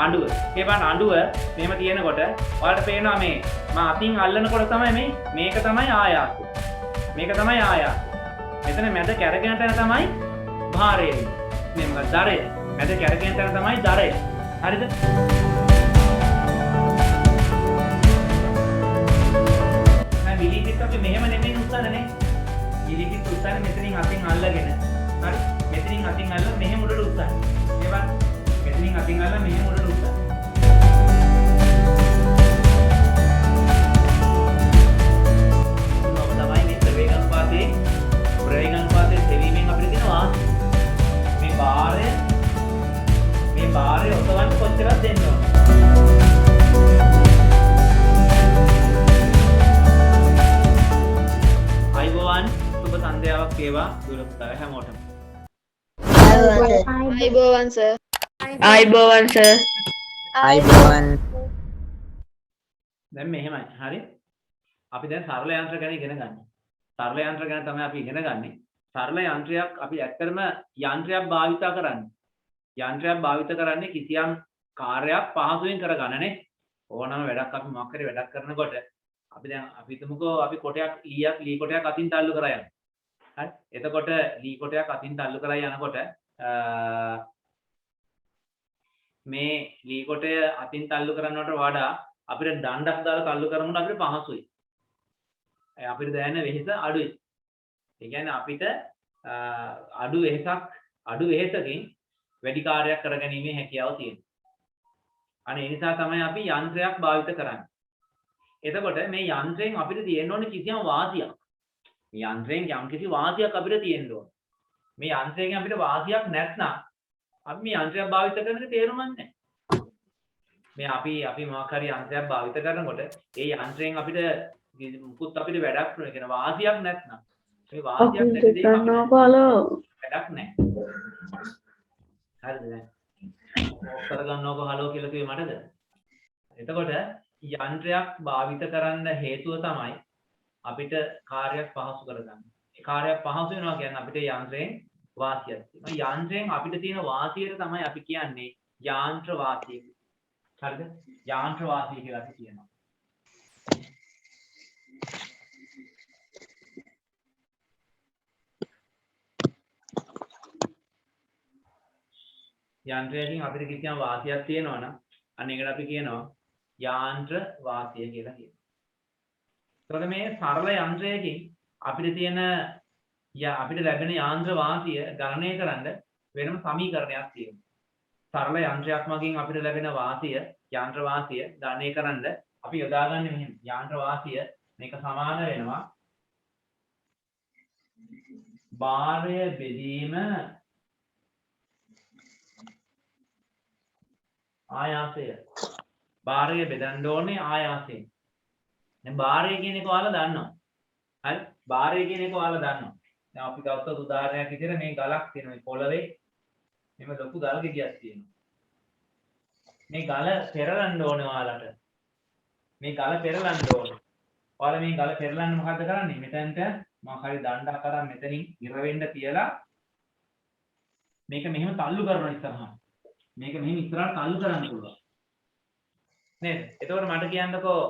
අඬුව. මේ බලන්න අඬුව මෙහෙම තියෙනකොට ඔයාලට පේනවා මේ මම අතින් අල්ලනකොට තමයි මේක තමයි ආයාසය. මේක තමයි ආයාසය. මෙතන මැද කැරගෙන තැන තමයි භාරය එන්නේ. මේ මොකක්ද දරය. මැද කැරගෙන තැන තමයි දරය. හරිද? දැන් විලිපිට අපි මෙහෙම නෙමෙයි උස්සන්නේ. විලිපිට උස්සන්නේ මෙතනින් අතින් අල්ලගෙන. හරි? මෙතනින් අතින් අල්ලලා මෙහෙම උඩට උස්සන්නේ. මේ බලන්න. මෙතනින් අතින් අල්ලලා මෙහෙම උඩට උස්සන්නේ. ප්‍රවේගානුපාතයේ සෙවීමෙන් අපිට දෙනවා මේ භාරය ඔතවන්න කොච්චරද දෙන්න ඕන. අයිබෝවන් සුබ සන්ධ්‍යාවක් වේවා දුරස්තර හැමෝටම. අයිබෝවන් සර්. අයිබෝවන් සර්. අයිබෝවන්. දැන් මෙහෙමයි. හරි. අපි දැන් සරල යන්ත්‍ර ගැන ඉගෙන ගන්න. සරල යන්ත්‍ර ගැන තමයි අපි ඉගෙන ගන්නේ. සරල යන්ත්‍රයක් අපි ඇත්තටම යන්ත්‍රයක් භාවිත කරන්නේ. යන්ත්‍රයක් භාවිත කරන්නේ කිසියම් කාර්යයක් පහසුවෙන් කරගන්නනේ. ඕනම වැඩක් අපි මොකක් හරි වැඩක් කරනකොට අපි දැන් අපි හිතමුකෝ අපි කොටයක් ලී කොටයක් අතින් තල්ලු කරා යනවා. හරි. එතකොට ලී කොටයක් අතින් තල්ලු කරා යනකොට මේ ලී කොටය අතින් තල්ලු කරනවට වඩා අපිට දණ්ඩක් දාලා තල්ලු කරනකොට අපිට පහසුයි. අපිට දැනෙන වෙහෙස අඩුයි. ඒ කියන්නේ අපිට අඩු වෙහෙසකින් වැඩි කාර්යයක් කරගැනීමේ හැකියාව තියෙනවා. අනේ ඒ නිසා තමයි අපි යන්ත්‍රයක් භාවිත කරන්නේ. එතකොට මේ යන්ත්‍රයෙන් අපිට තියෙන්න ඕනේ කිසියම් වාසියක්. මේ යන්ත්‍රයෙන් යම්කිසි වාසියක් අපිට තියෙන්න ඕනේ. මේ යන්ත්‍රයෙන් අපිට වාසියක් නැත්නම් අපි මේ යන්ත්‍රයක් භාවිත කරන්නේ තේරුමක් නැහැ. මේ අපි මොකක් හරි යන්ත්‍රයක් භාවිත කරනකොට ඒ යන්ත්‍රයෙන් අපිට මුකුත් අපිට වැඩක් නෙවෙයි කියන වාසියක් නැත්නම් මේ වාසියක් නැති දෙයක් වැඩක් නැහැ. හරිද දැන්? ඔක්කර ගන්නවක හලෝ කියලා කිව්වේ මටද? එතකොට යන්ත්‍රයක් භාවිත කරන්න හේතුව තමයි අපිට කාර්යයක් පහසු කරගන්න. ඒ කාර්යයක් පහසු වෙනවා කියන්නේ අපිට යන්ත්‍රයෙන් වාසියක් තියෙනවා. යන්ත්‍රයෙන් අපිට තියෙන වාසියට තමයි අපි කියන්නේ යාන්ත්‍ර වාසිය. හරිද? යාන්ත්‍ර වාසිය කියලා අපි කියනවා. යන්ත්‍රයකින් අපිට කිසියම් වාසියක් තියෙනවා නම් අන්න ඒකට අපි කියනවා යාන්ත්‍ර වාසිය කියලා කියනවා. එතකොට මේ සරල යන්ත්‍රයකින් අපිට තියෙන අපිට ලැබෙන යාන්ත්‍ර වාසිය ගණනය කරන්න වෙනම සමීකරණයක් තියෙනවා. සරල යන්ත්‍රයක් මගින් අපිට ලැබෙන වාසිය යාන්ත්‍ර වාසිය ගණනය කරන්න අපි යොදාගන්නේ මෙහෙම. යාන්ත්‍ර වාසිය මේක සමාන වෙනවා භාරය බෙදීම ආයාසය. භාරය බෙදන්න ඕනේ ආයාසයෙන්. දැන් භාරය කියන එක ඔයාලා දන්නවා. හරි? භාරය කියන එක ඔයාලා දන්නවා. දැන් අපි ගත්තොත් උදාහරණයක් විදිහට මේ ගලක් තියෙනවා. මේ පොළවේ මෙහෙම ලොකු ගල් ගෙඩියක් තියෙනවා. මේ ගල පෙරලන්න ඕනේ ඔයාලට. මේ ගල පෙරලන්න ඕනේ. ඔයාලා මේ ගල පෙරලන්න මොකද්ද කරන්නේ? මෙතනට මොකක් හරි දණ්ඩක් අරන් මෙතනින් ඉර වෙන්න තියලා මේක මෙහෙම තල්ලු කරනවා ඉස්සරහට. මේක මෙහෙම ඉස්සරහට තල්ලු කරන්න පුළුවන්. නේද? එතකොට මට කියන්නකෝ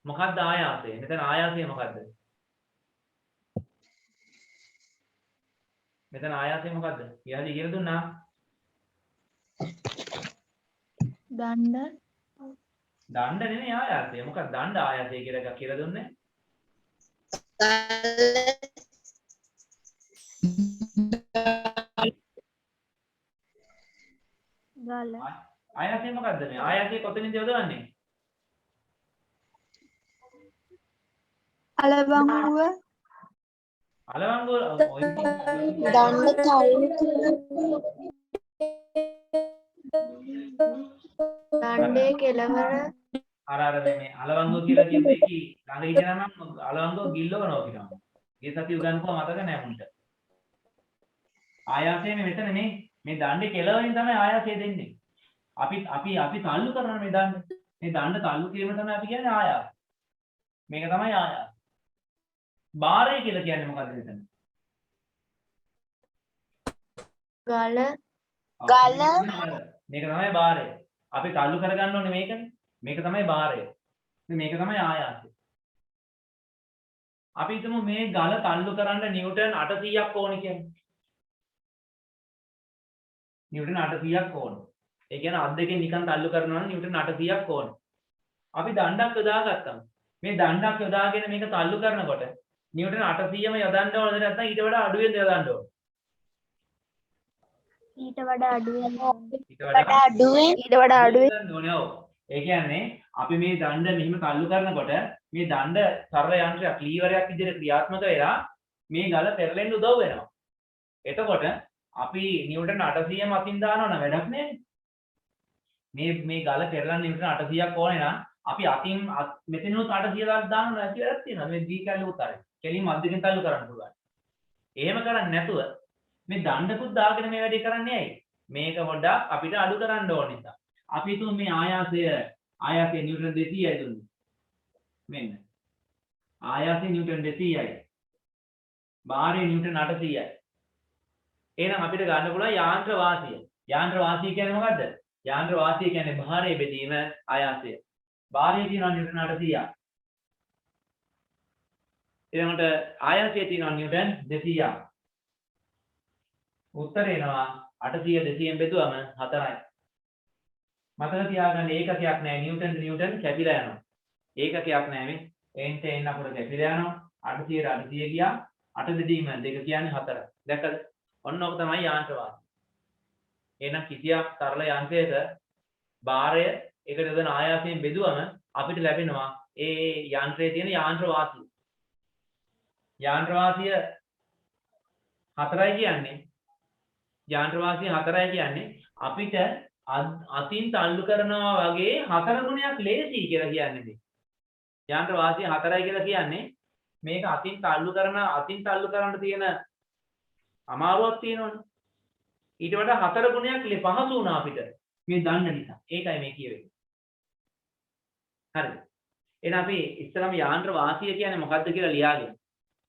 මොකක්ද ආයාසය? මෙතන ආයාසය මොකද්ද? මෙතන ආයාසය මොකද්ද? ඊයලි කියලා දුන්නා. දණ්ඩ නෙමෙයි ආයාසය. මොකක්ද දණ්ඩ ආයාසය කියලා එකක් කියලා දුන්නේ? ගල ආයාසය මොකද්ද මේ? ආයාසය කොතනින්ද යොදවන්නේ? අලවංගුව දණ්ඩ දණ්ඩේ කෙලවර අර මේ අලවංගුව කියලා කියන එකේ ළඟ හිටියනම් අලවංගුව ගිල්ලවනවා කියනවා. ඒ සතිය උගන්වුවා මතක නැහැ මුන්ට. ආයාසය මෙතන නේ. මේ දණ්ඩේ කෙලවරින් තමයි ආයාසය දෙන්නේ. අපි තල්ලු කරනවා මේ දණ්ඩ. මේ දණ්ඩ තල්ලු කිරීම තමයි අපි කියන්නේ ආයාස. මේක තමයි ආයාස. භාරය කියලා කියන්නේ මොකද්ද මෙතන? ගල මේක තමයි භාරය. අපි තල්ලු කරගන්න ඕනේ මේකනේ. මේක තමයි භාරය. මේක තමයි ආයාසය. අපි හිතමු මේ ගල තල්ලු කරන්න නිව්ටන් 800ක් ඕනේ කියන්නේ. නිව්ටන් 800ක් ඕනේ. ඒ කියන්නේ අත් දෙකෙන් නිකන් තල්ලු කරනවා නම් නිව්ටන් 800ක් ඕනේ. අපි දණ්ඩක් යොදාගත්තම මේ දණ්ඩක් යොදාගෙන මේක තල්ලු කරනකොට නිව්ටන් 800ම යොදන්න ඕනද නැත්නම් ඊට වඩා අඩුවෙන්ද යොදන්න ඕනේ? ඊට වඩා අඩුවෙන් ඊට වඩා අඩුවෙන් ඕනේ. ඔව්. ඒ කියන්නේ අපි මේ දණ්ඩ මෙහිම තල්ලු කරනකොට මේ දණ්ඩ සරල යන්ත්‍රයක් ලීවරයක් විදිහට ක්‍රියාත්මක වෙලා මේ ගල පෙරලෙන්න උදව් වෙනවා. එතකොට අපි නිව්ටන් 800ම අතින් දානවා නම් වැඩක් නෑනේ. මේ ගල පෙරලන්න නිව්ටන් 800ක් ඕනේ නම් අපි අතින් මෙතනොත් 800ක් දාන්න නැති වැඩක් තියෙනවා. මේ දී කැල්ල උතරේ. කෙලින්ම අත් දෙකෙන් තල්ලු කරන්න පුළුවන්. එහෙම කරන්නේ නැතුව මේ දණ්ඩකුත් දාගෙන මේ වැඩේ කරන්නේ ඇයි? මේක පොඩ්ඩක් අපිට අඩු කරන්න ඕන නිසා. අපි හිතමු මේ ආයාසය නිව්ටන් 200යි දුන්නේ. මෙන්න. ආයාසය නිව්ටන් 200යි. භාරය නිව්ටන් 800යි. එහෙනම් අපිට ගන්න පුළුවන් යාන්ත්‍ර වාසිය. යාන්ත්‍ර වාසිය කියන්නේ මොකද්ද? යාන්ත්‍ර වාසිය කියන්නේ භාරය බෙදීම ආයාසය. භාරය තියෙනවා නිව්ටන් 800ක්. ඊළඟට ආයාසය තියෙනවා නිව්ටන් 200ක්. උත්තර එනවා 800 200ෙන් බෙදුවම 4යි. මතක තියාගන්න ඒකකයක් නැහැ. නිව්ටන් කැපිලා යනවා. ඒකකයක් නැහැ මේ. එන්න අපර කැපිලා යනවා. 800ට 800 ගියා. 8 දෙදීම 2 කියන්නේ 4. දැක්කද? ඔන්න ඔක තමයි යාන්ත්‍ර වාසිය. එහෙනම් කිසියක් සරල යන්ත්‍රයක භාරය එකට යොදන ආයාසයෙන් බෙදුවම අපිට ලැබෙනවා ඒ යන්ත්‍රයේ තියෙන යාන්ත්‍ර වාසිය. යාන්ත්‍ර වාසිය 4යි කියන්නේ යාන්ත්‍ර වාසිය 4යි කියන්නේ අපිට අතින් තල්ලු කරනවා වගේ 4 ගුණයක් ලේසි කියලා කියන්නේ. යාන්ත්‍ර වාසිය 4යි කියලා කියන්නේ මේක අතින් තල්ලු කරන්න තියෙන අමාරුවක් තියෙනවනේ. ඊට වඩා 4 ගුණයක් පහසු වුණා අපිට මේ දන්න නිසා. ඒකයි මේ කියවෙන්නේ. හරිද? එහෙනම් අපි ඉස්සරම යාන්ත්‍ර වාසිය කියන්නේ මොකක්ද කියලා ලියාගෙන.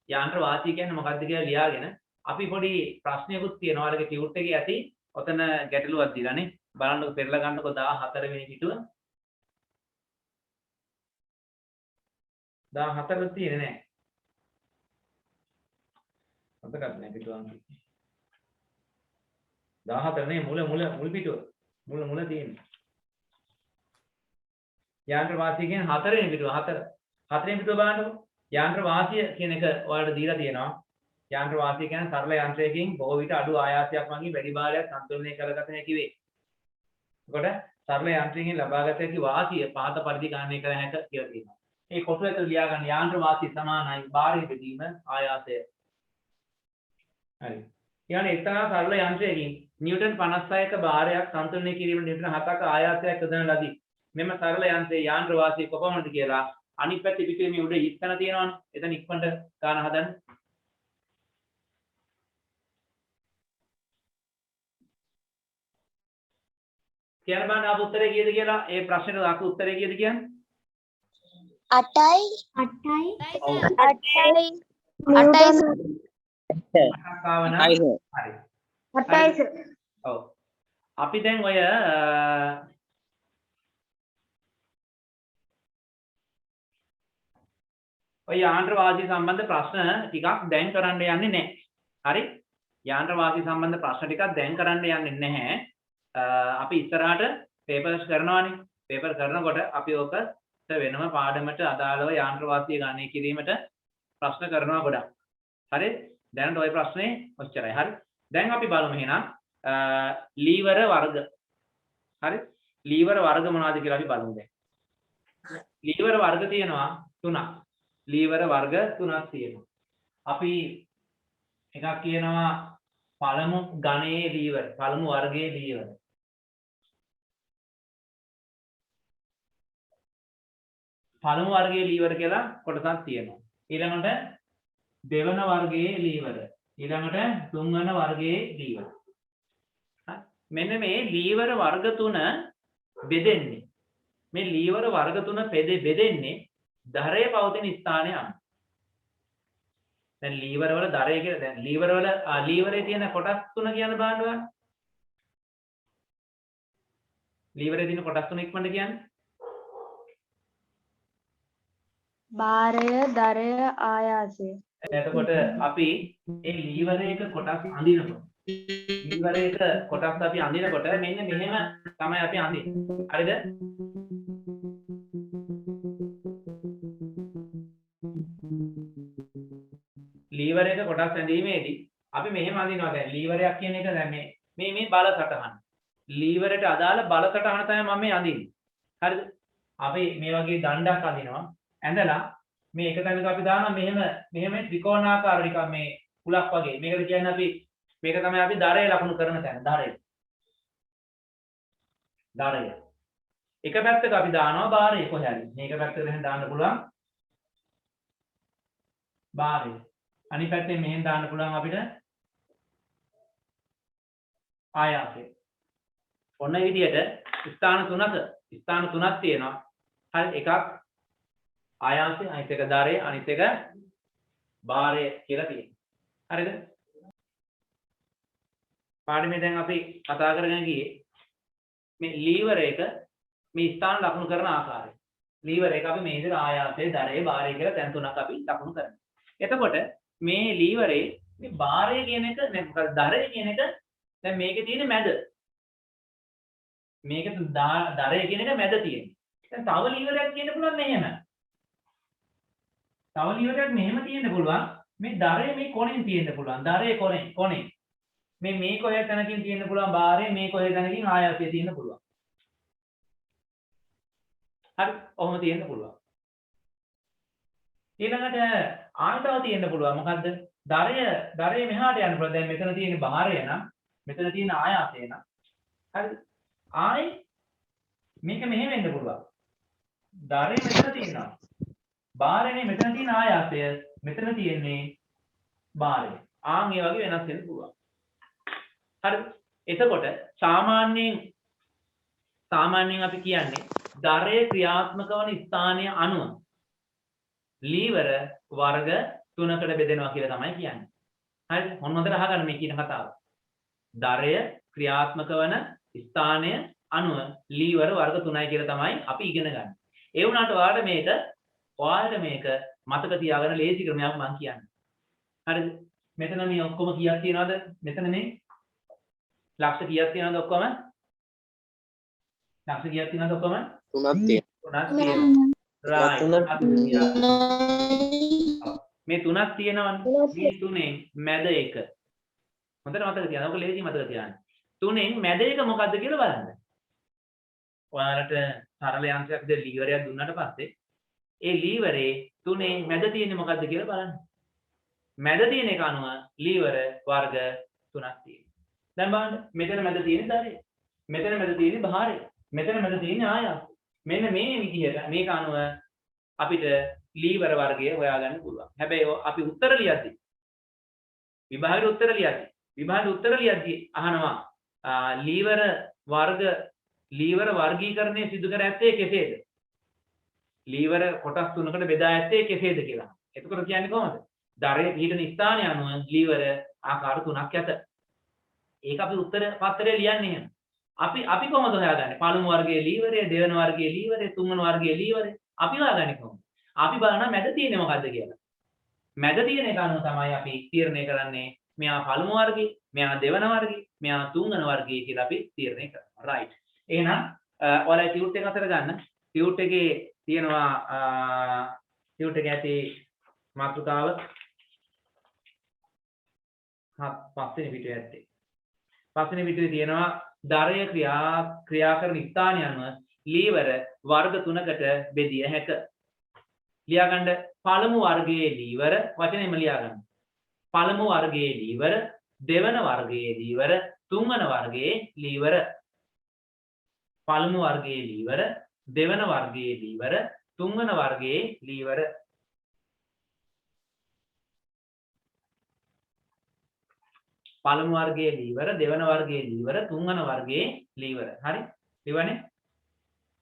යාන්ත්‍ර වාසිය කියන්නේ මොකක්ද කියලා ලියාගෙන අපි පොඩි ප්‍රශ්නයකුත් තියෙනවා. ඔයාලගේ ටියුට් එකේ ඇති. ඔතන ගැටලුවක් දීලානේ. බලන්නකො පෙරලා ගන්නකො 14 වෙනි පිටුව. 14 තියෙන්නේ නැහැ. මතකත් නැහැ පිටුවන්. 14 නේ මුල පිටුව. මුල තියෙන්නේ. යාන්ත්‍ර වාසිය කියන්නේ 4 වෙනි පිටුව 4. 4 වෙනි පිටුව බලන්නකො. යාන්ත්‍ර වාසිය කියන එක ඔයාලට දීලා තියෙනවා. යාන්ත්‍ර වාසිය කියන්නේ සරල යන්ත්‍රයකින් බොහෝ විට අඩු ආයාසයක් වගේ වැඩි භාරයක් සම්තුලනය කරගත හැකි වේ. එතකොට සරල යන්ත්‍රයෙන් ලබාගත හැකි වාසිය පහත පරිදි ගණනය කළ හැක කියලා තියෙනවා. මේ කොටු එක ලියා ගන්න යාන්ත්‍ර වාසිය සමානයි භාරය බෙදීම ආයාසය. හරි. ඊළඟ එක්තරා සරල යන්ත්‍රයකින් නිව්ටන් 56ක භාරයක් සම්තුලනය කිරීමට නිව්ටන් 7ක ආයාසයක් යොදන ලදී. මෙම සරල යන්ත්‍රයේ යාන්ත්‍ර වාසිය කොපමණද කියලා අනිත් පැත්තේ පිටුවේ මේ උඩ ඉස්සන තියෙනවනේ. එතන ඉක්මනට ගන්න හදන්න. කියන්න බලන්න ආපු උත්තරේ කීයද කියලා. ඒ ප්‍රශ්නෙට ආපු උත්තරේ කීයද කියන්නේ? 8යි. 8යි. හරි. 8යි. ඔව්. අපි දැන් ඔය යාන්ත්‍ර වාසිය සම්බන්ධ ප්‍රශ්න ටිකක් දැන් කරන්න යන්නේ නැහැ. හරි? යාන්ත්‍ර වාසිය සම්බන්ධ ප්‍රශ්න ටිකක් දැන් කරන්න යන්නේ නැහැ. අපි ඉස්සරහට පේපර්ස් කරනවානේ. පේපර් කරනකොට අපි ඕක වෙනම පාඩමට අදාළව යාන්ත්‍ර වාසිය ගණනය කිරීමට ප්‍රශ්න කරනවා ගොඩක්. හරි? දැනට ওই ප්‍රශ්නේ ඔච්චරයි. හරි? දැන් අපි බලමු එහෙනම් ලීවර වර්ග. හරි? ලීවර වර්ග මොනවද කියලා අපි බලමු දැන්. ලීවර වර්ග තියෙනවා 3ක්. ලීවර වර්ග 3ක් තියෙනවා. අපි එකක් කියනවා පළමු ගණයේ ලීවර, පළමු වර්ගයේ ලීවර. පළමු වර්ගයේ ලීවර කියලා කොටසක් තියෙනවා. ඊළඟට දෙවන වර්ගයේ ලීවර. ඊළඟට තුන්වන වර්ගයේ ලීවර. මෙන්න මේ ලීවර වර්ග 3 බෙදෙන්නේ. මේ ලීවර වර්ග 3 බෙදෙන්නේ දරයේ පවතින ස්ථානය අනුව. දැන් ලීවර වල දරය කියලා දැන් ලීවර වල ලීවරේ තියෙන කොටස් 3 කියන බලන්න. ලීවරේ තියෙන කොටස් තුන ඉක්මනට කියන්නේ. භාරය, දරය, ආයාසය. එතකොට අපි මේ ලීවරයක කොටස් අඳිනකොට ලීවරයක කොටස් අපි අඳිනකොට මෙන්න මෙහෙම තමයි අපි අඳින්නේ. හරිද? ලීවරයක කොටස් ඇඳීමේදී අපි මෙහෙම අඳිනවා. දැන් ලීවරයක් කියන එක දැන් මේ බල සටහන. ලීවරයට අදාළ බල සටහන තමයි මම මේ අඳින්නේ. හරිද? අපි මේ වගේ දණ්ඩක් අඳිනවා. ඇඳලා මේ එක තැනක අපි දානවා මෙහෙම ත්‍රිකෝණාකාර නිකන් මේ කුලක් වගේ. මේකද කියන්නේ අපි මේක තමයි අපි දරය ලකුණු කරන තැන. දරය. එක පැත්තක අපි දානවා භාරය කොහේ හරි. මේක පැත්තකට එහෙන් දාන්න පුළුවන්. භාරය. අනිත් පැත්තෙන් මෙහෙන් දාන්න පුළුවන් අපිට ආයාසය. ඔන්න ඒ විදිහට ස්ථාන තුනක් තියෙනවා. හරි එකක් ආයාසය, අනිත් එක දරය, අනිත් එක භාරය කියලා තියෙනවා. හරිද? පාඩමේ දැන් අපි කතා කරගෙන ගියේ මේ ලීවර එක මේ ස්ථාන ලකුණු කරන ආකාරය. ලීවර එක අපි මේ විදිහට ආයාසය, දරය, භාරය කියලා තැන් තුනක් අපි ලකුණු කරනවා. එතකොට මේ ලීවරේ මේ භාරය කියන එක මොකද දරය කියන එක දැන් මේකේ තියෙන මැද. මේක දරය කියන එක මැද තියෙන්නේ. දැන් තව ලීවරයක් කියන්න පුළුවන් මෙහෙම. තව ලීවරයක් මෙහෙම තියෙන්න පුළුවන්. මේ දරය මේ කොනෙන් තියෙන්න පුළුවන්. දරය කොනේ. මේ කොහේ තැනකින් තියෙන්න පුළුවන් භාරය, මේ කොහේ තැනකින් ආයාසය තියෙන්න පුළුවන්. හරි, ඔහොම තියෙන්න පුළුවන්. ඊළඟට ආයතව තියෙන්න පුළුවන්. මොකද්ද? දරය මෙහාට යන්න පුළුවන්. දැන් මෙතන තියෙන භාරය නම්, මෙතන තියෙන ආයාසය නම්. හරිද? ආයි මේක මෙහෙම වෙන්න පුළුවන්. දරේ මෙතන තියෙනවා. භාරනේ මෙතන තියෙන ආයාසය, මෙතන තියෙන්නේ භාරය. ආන් ඒ වගේ වෙනස් වෙන්න පුළුවන්. හරිද? එතකොට සාමාන්‍යයෙන් අපි කියන්නේ දරේ ක්‍රියාත්මක වන ස්ථානය අනුව ලීවර වර්ග 3කට බෙදෙනවා කියලා තමයි කියන්නේ. හරිද? මොන හොඳට අහගන්න මේ කියන කතාව. දරය ක්‍රියාත්මක වන ස්ථානය අනුව ලීවර වර්ග 3යි කියලා තමයි අපි ඉගෙන ගන්න. ඒ වුණාට ඔයාලට මේක මතක තියාගන්න ලේසි ක්‍රමයක් මම කියන්නේ. හරිද? මෙතන මේ ඔක්කොම කීයක් තියනවද? මෙතන මේ ලක්ෂ කීයක් තියනවද ඔක්කොම? ලක්ෂ කීයක් තියනවද ඔක්කොම? 3ක් තියෙනවා. 3ක් තියෙනවා. right. මේ 3ක් තියෙනවනේ. මේ තුනෙන් මැද එක. හොඳට මතක තියාගන්න. ඔක ලේසි මතක තියාගන්න. තුනෙන් මැද එක මොකද්ද කියලා බලන්න. ඔයාලට සරල යන්ත්‍රයක් දෙ ලීවරයක් දුන්නාට පස්සේ ඒ ලීවරේ තුනෙන් මැද තියෙන්නේ මොකද්ද කියලා බලන්න. මැද තියෙන එක අනුව ලීවර වර්ග 3ක් තියෙනවා. දැන් බලන්න මෙතන මැද තියෙන්නේ දරය. මෙතන මැද තියෙන්නේ භාරය. මෙතන මැද තියෙන්නේ ආයාසය. මෙන්න මේ විදිහට මේක අනුව අපිට ලීවර වර්ගය හොයාගන්න පුළුවන්. හැබැයි අපි උත්තර ලියද්දි විභාගෙට උත්තර ලියද්දි අහනවා ලීවර වර්ගීකරණය සිදු කර ඇත්තේ කෙසේද? ලීවර කොටස් තුනකට බෙදා ඇත්තේ කෙසේද කියලා. එතකොට කියන්නේ කොහොමද? දරයේ පිහිටන ස්ථානය අනුව ලීවර ආකාර 3ක් ඇත. ඒක අපි උත්තර පත්‍රයේ ලියන්නේ එහෙම. අපි කොහොමද හොයාගන්නේ? පළමු වර්ගයේ ලීවරය, දෙවන වර්ගයේ ලීවරය, තුන්වන වර්ගයේ ලීවරය. අපි හොයාගන්නේ කොහොමද? අපි බලනවා මැද තියෙන්නේ මොකද්ද කියලා. මැද තියෙන එක අනුව තමයි අපි තීරණය කරන්නේ මෙයා පළමු වර්ගයේ, මෙයා දෙවන වර්ගයේ, මෙයා තුන්වන වර්ගයේ කියලා අපි තීරණය කරනවා. right. එහෙනම් ඔයාලා ටියුට් එක අතර ගන්න. ටියුට් එකේ තියෙනවා ටියුට් එකේ ඇති මාතෘකාව පස්වෙනි පිටුවේ ඇත්තේ. පස්වෙනි පිටුවේ තියෙනවා දරය ක්‍රියා කරන ස්ථානය අනුව ලීවර වර්ග 3කට බෙදිය හැක. ලියා ගන්න පළමු වර්ගයේ ලීවර වචනයෙන්ම ලියා ගන්න. පළමු වර්ගයේ ලීවර, දෙවන වර්ගයේ ලීවර, තුන්වන වර්ගයේ ලීවර. පළමු වර්ගයේ ලීවර, දෙවන වර්ගයේ ලීවර, තුන්වන වර්ගයේ ලීවර. පළමු වර්ගයේ ලීවර, දෙවන වර්ගයේ ලීවර, තුන්වන වර්ගයේ ලීවර. හරි? ලිවන්නේ?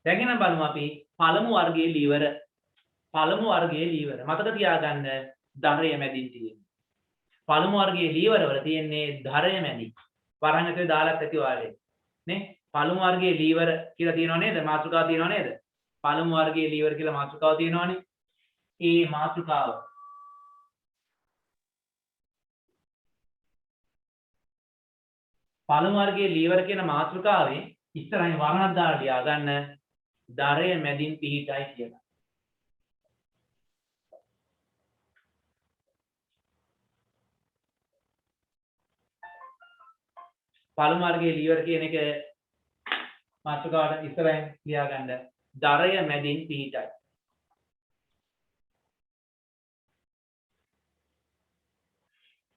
දැන් එනම් බලමු අපි පළමු වර්ගයේ ලීවර. පළමු වර්ගයේ ලීවර. මතක තියාගන්න දරය මැදින් තියෙන්නේ. පළමු වර්ගයේ ලීවර වල තියෙන්නේ දරය මැදි. වරහන් ඇතුලේ දාලක් ඇති වාලේ. නේ? පළමු වර්ගයේ ලීවර කියලා තියෙනව නේද? මාතෘකාව තියෙනව නේද? පළමු වර්ගයේ ලීවර කියලා මාතෘකාව තියෙනවනේ. ඒ මාතෘකාව පළමු වර්ගයේ ලීවර කියන මාතෘකාවේ ඉස්සරහින් වර්ණයක් දාලා ලියා ගන්න දරය මැදින් පිහිටයි කියලා. පළමු වර්ගයේ ලීවර කියන එක මාතෘකාවට ඉස්සරහින් ලියා ගන්න දරය මැදින් පිහිටයි.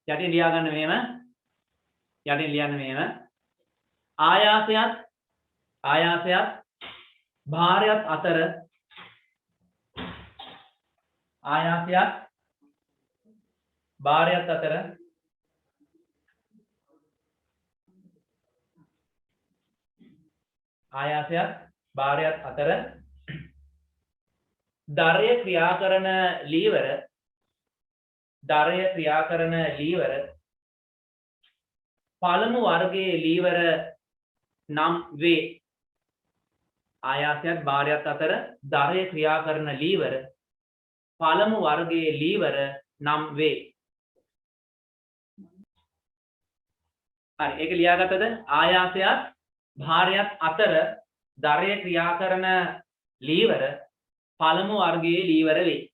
යටින් ලියා ගන්න මෙහෙම යටින් ලියන්න මෙහෙම ආයාසයත් භාරයත් අතර ආයාසයත් භාරයත් අතර ආයාසයත් භාරයත් අතර දරය ක්‍රියා කරන ලීවර පළමු වර්ගයේ ලීවර නම් වේ. ආයාසයත් භාරයත් අතර දරය ක්‍රියා කරන ලීවර පළමු වර්ගයේ ලීවර නම් වේ. හරි ඒක ලියාගත්තද? ආයාසයත් භාරයත් අතර දරය ක්‍රියා කරන ලීවර පළමු වර්ගයේ ලීවර වේ.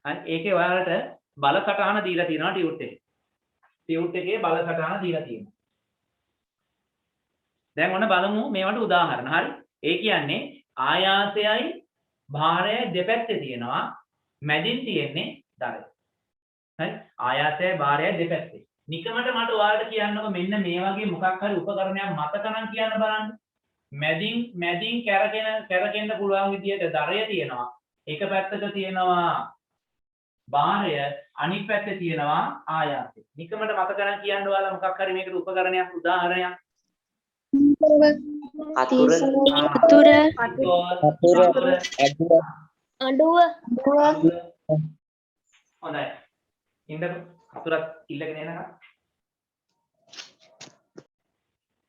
හරි ඒකේ ඔයාලට බල සටහන දීලා තියෙනවා ටියුට් එකේ. ටියුට් එකේ බල සටහන දීලා තියෙනවා. දැන් ඔන්න බලමු මේවට උදාහරණ. හරි. ඒ කියන්නේ ආයාසයයි භාරයයි දෙපැත්තේ තියෙනවා. මැදින් තියෙන්නේ දරය. හරි. ආයාසයයි භාරයයි දෙපැත්තේ. නිකමට මට ඔයාලට කියන්නකො මෙන්න මේ වගේ මොකක් හරි උපකරණයක් මතක නම් කියන්න බලන්න. මැදින් කැරකෙන්න පුළුවන් විදියට දරය තියෙනවා. එක පැත්තක තියෙනවා භාරය, අනිත් පැත්තේ තියෙනවා ආයාසය. නිකමට මතක නම් කියන්න ඔයාලා මොකක් හරි මේකට උපකරණයක් උදාහරණයක්. අතුර අඬුව හොඳයි. ඉන්නකො අතුරක් ඉල්ලගෙන එනකම්.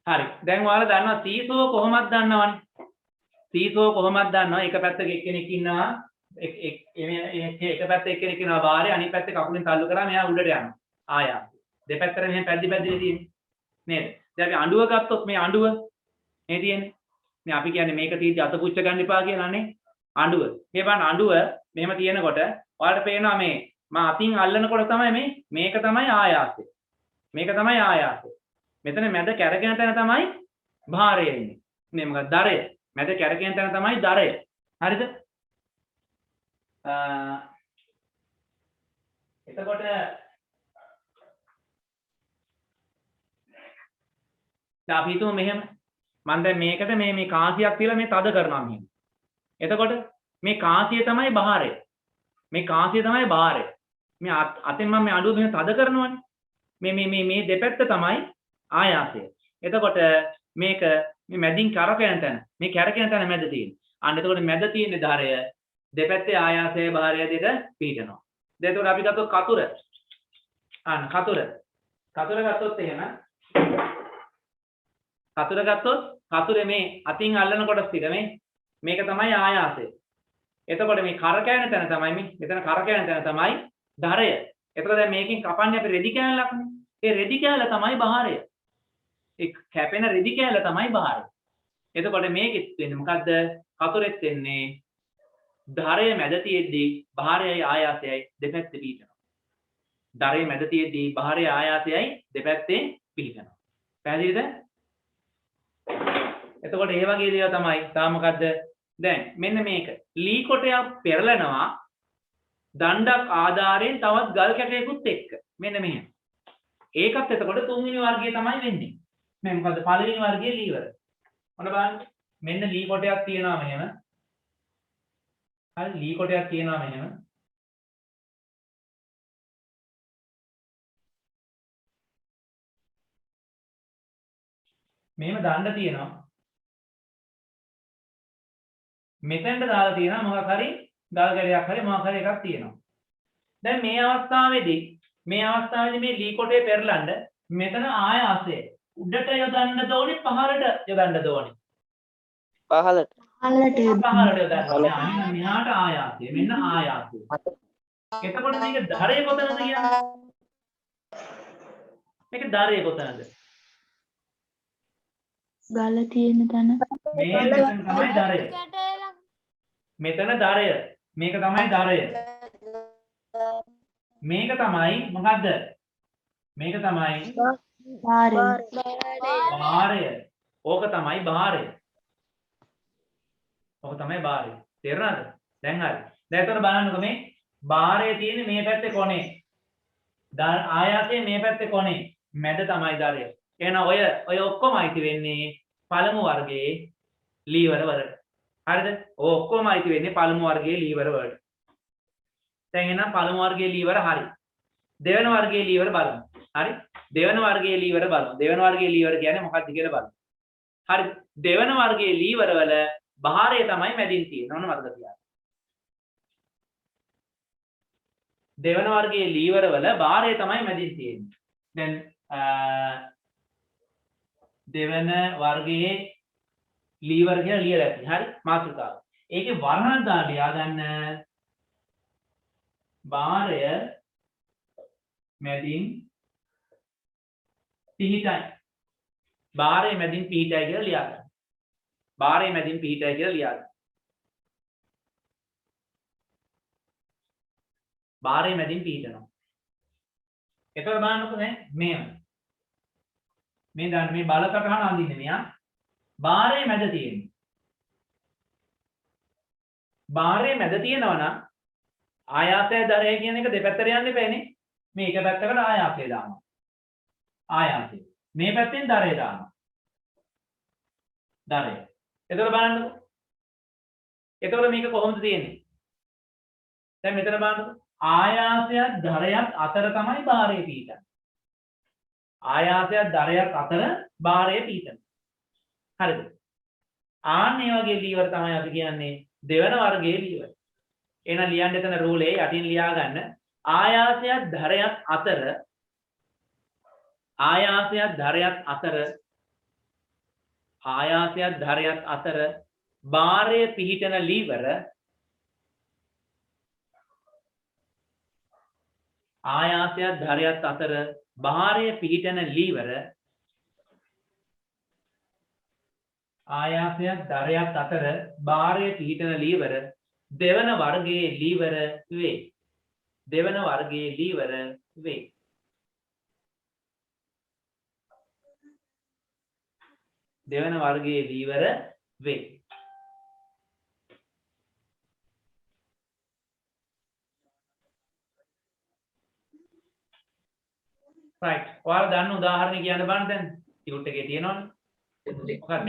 හරි. දැන් ඔයාලා දන්නවා සීසෝ කොහොමද දන්නවනේ? සීසෝ කොහොමද දන්නව? එක පැත්තක එක්කෙනෙක් ඉන්නවා. එක පැත්තක එක්කෙනෙක් ඉන්නවා භාරය, අනිත් පැත්තේ කකුලෙන් තල්ලු කරාම එයා උඩට යනවා. ආයාසය. දෙපැත්තට මෙහෙම පැද්දිලා තියෙන්නේ. නේද? දැන් අපි අඬුව ගත්තොත් මේ අඬුව මේ තියෙන්නේ. මේ අපි කියන්නේ මේක තීටි අත පුච්ච ගන්න එපා කියලානේ. අඬුව. මේ බලන්න අඬුව මෙහෙම තියෙනකොට ඔයාලට පේනවා මේ මම අතින් අල්ලනකොට තමයි මේක තමයි ආයාසය. මේක තමයි ආයාසය. මෙතන මැද කැරකෙන තැන තමයි භාරය ඉන්නේ. මේ මොකක්ද? දරය. මැද කැරකෙන තැන තමයි දරය. හරිද? එතකොට දැන් අපි හිතමු මෙහෙම මම දැන් මේකට මේ කාසියක් තියලා මේ තද කරනවා මෙහෙම. එතකොට මේ කාසිය තමයි භාරය. මේ කාසිය තමයි භාරය. මේ අතෙන් මම මේ අඬුව මෙහෙම තද කරනවානේ. මේ දෙපැත්ත තමයි ආයාසය. එතකොට මේක මේ මැදින් කරකැන තැන මේ කැරකෙන තැන මැද තියෙන්නේ. අන්න එතකොට මැද තියෙන්නේ ධාරය. දෙපැත්තේ ආයාසය භාරය දෙක පිටනවා. දැන් එතකොට අපි ගත්තොත් කතුර. අන්න කතුර. කතුර ගත්තොත් එහෙම කතුර ගත්තොත් කතුරේ මේ අතින් අල්ලන කොටස් ටික මේක තමයි ආයාසය. එතකොට මේ කරකැවෙන තැන තමයි මෙතන කරකැවෙන තැන තමයි ධාරය. එතකොට දැන් මේකෙන් කපන්නේ අපි රෙදි කෑල්ලක්නේ. ඒ රෙදි කෑල්ල තමයි භාරය. ඒ කැපෙන රෙදි කෑල්ල තමයි භාරය. එතකොට මේකෙත් වෙන්නේ මොකද්ද? කතුරෙත් වෙන්නේ ධාරය මැද තියෙද්දී භාරයයි ආයාසයයි දෙපැත්තේ පිහිටනවා. ධාරය මැද තියෙද්දී භාරයයි ආයාසයයි දෙපැත්තේ පිහිටනවා. පැහැදිලිද? එතකොට ඒ වගේ දේවල් තමයි තා මොකද්ද? දැන් මෙන්න මේක ලී කොටයක් පෙරලනවා දණ්ඩක් ආධාරයෙන් තවත් ගල් කැටයකුත් එක්ක. මෙන්න මෙහෙම. ඒකත් එතකොට තුන්වෙනි වර්ගය තමයි වෙන්නේ. මේ මොකද්ද? පළවෙනි වර්ගයේ ලීවර. ඔන්න බලන්න. මෙන්න ලී කොටයක් තියෙනවා මෙහෙම. හරි ලී කොටයක් තියෙනවා මෙහෙම. මෙහෙම දණ්ඩ තියෙනවා. මෙතෙන්ට දාලා තියෙනවා මොකක් හරි ගල් ගැලයක් හරි මොකක් හරි එකක් තියෙනවා. දැන් මේ අවස්ථාවේදී මේ ලී කොටේ පෙරලන්න මෙතන ආයාසය උඩට යොදන්න ඕනේ පහළට යොදන්න ඕනේ. පහළට. පහළට පහළට යොදන්න ඕනේ. අන්න මෙහාට ආයාසය. මෙන්න ආයාසය. එතකොට මේක ධරය කොතනද කියන්නේ? මේක ධරය කොතනද? ගල තියෙන තැන. මේ මෙතන තමයි ධරය. මෙතන ධරය. මේක තමයි ධරය. මේක තමයි මොකද්ද? මේක තමයි භාරය. භාරය. ඕක තමයි භාරය. ඕක තමයි භාරය. තේරුණාද? දැන් හරි. දැන් එතන බලන්නකො මේ භාරය තියෙන්නේ මේ පැත්තේ කොනේ. ආයාසයේ මේ පැත්තේ කොනේ. මැද තමයි ධරය. එහෙනම් ඔය ඔක්කොම අයිති වෙන්නේ පළමු වර්ගයේ ලීවර වලට. හරිද? ඔය ඔක්කොම අයිති වෙන්නේ පළමු වර්ගයේ ලීවර වලට. දැන් එහෙනම් පළමු වර්ගයේ ලීවර හරි. දෙවන වර්ගයේ ලීවර බලමු. හරි? දෙවන වර්ගයේ ලීවර බලමු. දෙවන වර්ගයේ ලීවර කියන්නේ මොකක්ද කියලා බලමු. හරි. දෙවන වර්ගයේ ලීවර වල භාරය තමයි මැදින් තියෙන්නේ. ඔන්න මතක තියාගන්න. දෙවන වර්ගයේ ලීවර වල භාරය තමයි මැදින් තියෙන්නේ. දැන් දෙවන වර්ගයේ ලීවර කියලා ලියලා ඇති. හරි? මාතෘකාව. ඒකේ වර්ණන දාලා ලියා ගන්න භාරය මැදින් පිහිටයි. භාරය මැදින් පිහිටයි කියලා ලියා ගන්න. භාරය මැදින් පිහිටයි කියලා ලියා ගන්න. භාරය මැදින් පිහිටනවා. එතකොට බලන්නකෝ දැන් මේව. මේ දැන් මේ බල සටහන අඳින්නේ මෙයා. භාරය මැද තියෙන්නේ. භාරය මැද තියෙනවා නම් ආයාසය ධරය කියන එක දෙපැත්තට යන්න එපානේ. මේ එක පැත්තකට ආයාසය දානවා. ආයාසය. මේ පැත්තෙන් ධරය දානවා. ධරය. එතකොට බලන්නකෝ. එතකොට මේක කොහොමද තියෙන්නේ? දැන් මෙතන බලන්නකෝ. ආයාසයත් ධරයත් අතර තමයි භාරය පිහිටන්නේ. ආයාසයත් ධරයත් අතර භාරය පිහිටන්නේ. හරිද? ආන්න මේ වගේ ලීවර තමයි අපි කියන්නේ දෙවන වර්ගයේ ලීවර. එහෙනම් ලියන්න එතන රූලේ යටින් ලියා ගන්න ආයාසයත් ධරයත් අතර භාරය පිහිටන ලීවර දෙවන වර්ගයේ ලීවර වේ. දෙවන වර්ගයේ ලීවර වේ. දෙවන වර්ගයේ ලීවර වේ. right. ඔයාලා දන්න උදාහරණ කියන්න බලන්න දැන්. ටියුට් එකේ තියෙනවනේ. මොකක්ද?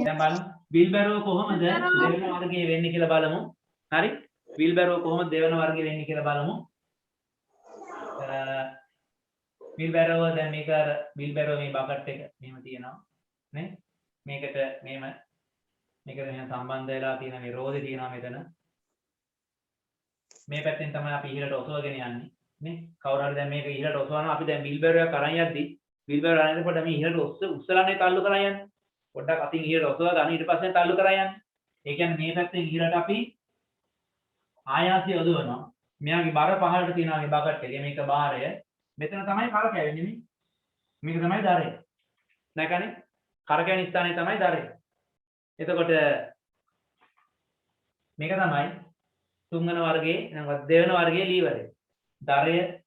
දැන් බලමු විල්බැරෝ කොහොමද දෙවන වර්ගයේ වෙන්නේ කියලා බලමු. හරි? විල්බැරෝ කොහොමද දෙවන වර්ගයේ වෙන්නේ කියලා බලමු. විල්බැරෝ දැන් මේක විල්බැරෝ මේ බකට් එක මෙහෙම තියෙනවා නේ? මේකට මෙහෙම මේකට මෙහෙම සම්බන්ධ වෙලා තියෙන මේ රෝදේ තියෙනවා මෙතන. මේ පැත්තෙන් තමයි අපි ඉහළට ඔසවගෙන යන්නේ නේ? කවුරු හරි දැන් මේක ඉහළට ඔසවනවා අපි දැන් විල්බැරෝ එක අරන් යද්දි විල්බැරෝ අරන් යනකොට මේ ඉහළට උස්සලානේ තල්ලු කරන් යන්නේ. පොඩ්ඩක් අතින් ඉහළට ඔසවා ගන්න ඊට පස්සේ තල්ලු කරන් යන්නේ. ඒ කියන්නේ මේ පැත්තෙන් ඉහළට අපි ආයාසය යොදවනවා. මෙයාගේ බර පහළට තියනවා මේ බකට් එකේ මේක භාරය. මෙතන තමයි කරකැවෙන්නේ මේ. මේක තමයි ධරය. නැකනේ කරකැවෙන ස්ථානයේ තමයි ධරය. එතකොට මේක තමයි තුන්වන වර්ගයේ නැත්නම් දෙවන වර්ගයේ ලීවරය. ධරය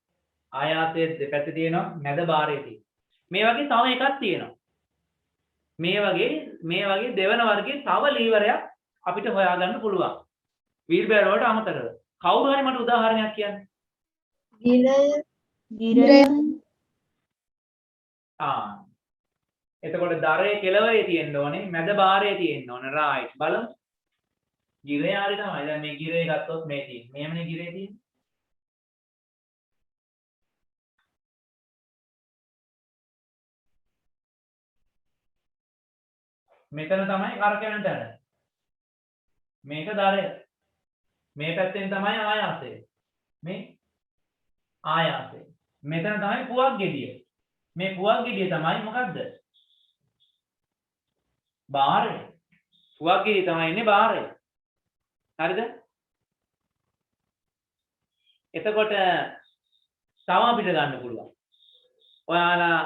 ආයාසයේ දෙපැත්තේ තියෙනවා මැද භාරය තියෙනවා. මේ වගේ තව එකක් තියෙනවා. මේ වගේ දෙවන වර්ගයේ තව ලීවරයක් අපිට හොයාගන්න පුළුවන්. වීල් බෑර් වලට අමතරව. කවුරු හරි මට උදාහරණයක් කියන්න. ගිරය එතකොට දරේ කෙලවරේ තියෙන්න ඕනේ මැද භාරයේ තියෙන්න ඕනේ රයිට් බලමු ගිරේ හරි තමයි දැන් මේ ගිරේ ගත්තොත් මේ තියෙන්නේ මෙහෙමනේ ගිරේ තියෙන්නේ මෙතන තමයි කරකැවෙන තැන මේක දරය මේ පැත්තෙන් තමයි ආයාසය මේ ආයාසය මෙතන තමයි පුවක් ගෙඩිය මේ පුවක් ගෙඩිය තමයි මොකද්ද? බාහිරය. පුවක් ගෙඩිය තමයි ඉන්නේ බාහිරය. හරිද? එතකොට තව අපිට ගන්න පුළුවන්. ඔයාලා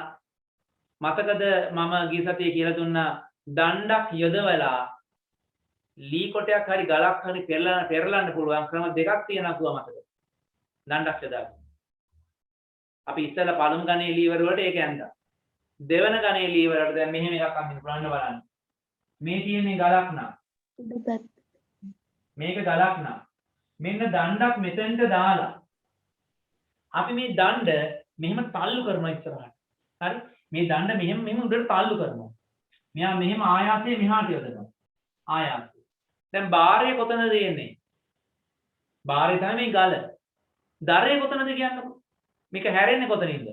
මතකද මම ගිය සතියේ කියලා දුන්නා දණ්ඩක් යොදවලා ලී කොටයක් හරි ගලක් හරි පෙරලන්න පුළුවන් ක්‍රම දෙකක් තියෙනවා කිව්වා මතකද? දණ්ඩක් යොදාගෙන. අපි ඉස්සෙල්ලා පළමු ගණේ ලීවර වලට ඒක ඇඳා. දෙවන ගණේ ලීවර වලට දැන් මෙහෙම එකක් අඳින්න පුළුවන් බලන්න. මේ තියෙන්නේ ගලක් නා. මේක ගලක් නා. මෙන්න දණ්ඩක් මෙතෙන්ට දාලා අපි මේ දණ්ඩ මෙහෙම තල්ලු කරනවා ඉස්සරහට. හරි? මේ දණ්ඩ මෙහෙම උඩට තල්ලු කරනවා. මෙයා මෙහෙම ආයාසයෙන් මෙහාට යොදනවා. ආයාසය. දැන් බාරය කොතනද තියෙන්නේ? බාරය තමයි මේ ගල. දරය කොතනද කියන්නකො? මේක හැරෙන්නේ කොතනින්ද?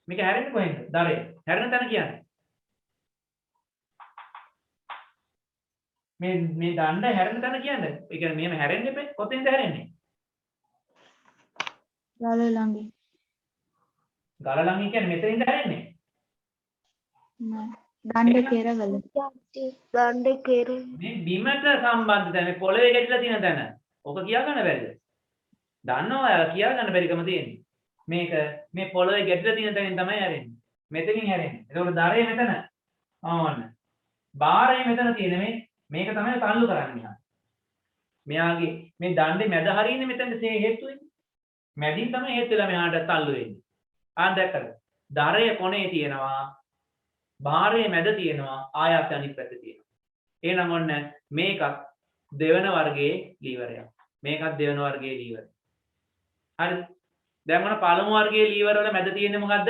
මේක හැරෙන්නේ කොහෙන්ද? දරය. හැරෙන තැන කියන්නේ. මේ දණ්ඩ හැරෙන තැන කියන්නේ. ඒ කියන්නේ මෙහෙම හැරෙන්නේ කොතෙන්ද හැරෙන්නේ? ගල ළඟින්. ගල ළඟින් කියන්නේ මෙතනින්ද හැරෙන්නේ? නෑ. දණ්ඩ කෙරවල. දණ්ඩ කෙර. මේ බිමට සම්බන්ධ තැන මේ පොළවේ ගැටිලා තියෙන තැන. ඔක කියා ගන්න බැරිද? දන්නවා ඔයාලා කියා ගන්න බැරිකම තියෙන්නේ. මේක මේ පොළවේ ගැටිලා තියෙන තැනින් තමයි හැරෙන්නේ. මෙතනින් හැරෙන්නේ. ඒකෝට දරේ මෙතන. ආවන්න. බාරේ මෙතන තියෙන මේක තමයි තල්ලු කරන්නේ මෙහා. මෙයාගේ මේ දණ්ඩේ මැද හරියන්නේ මෙතනට හේතු වෙන්නේ. මැදින් තමයි හේතු වෙලා මෙහාට තල්ලු වෙන්නේ. ආන් දැක්කද? දරේ කොනේ තියෙනවා. බාරයේ මැද තියෙනවා. ආයත අනිත් පැත්තේ තියෙනවා. එහෙනම් ඔන්න මේකත් දෙවන වර්ගයේ ලීවරයක්. මේකත් දෙවන වර්ගයේ ලීවරයක්. හරි. දැන් මොන පළමු වර්ගයේ ලීවර වල මැද තියෙන්නේ මොකද්ද?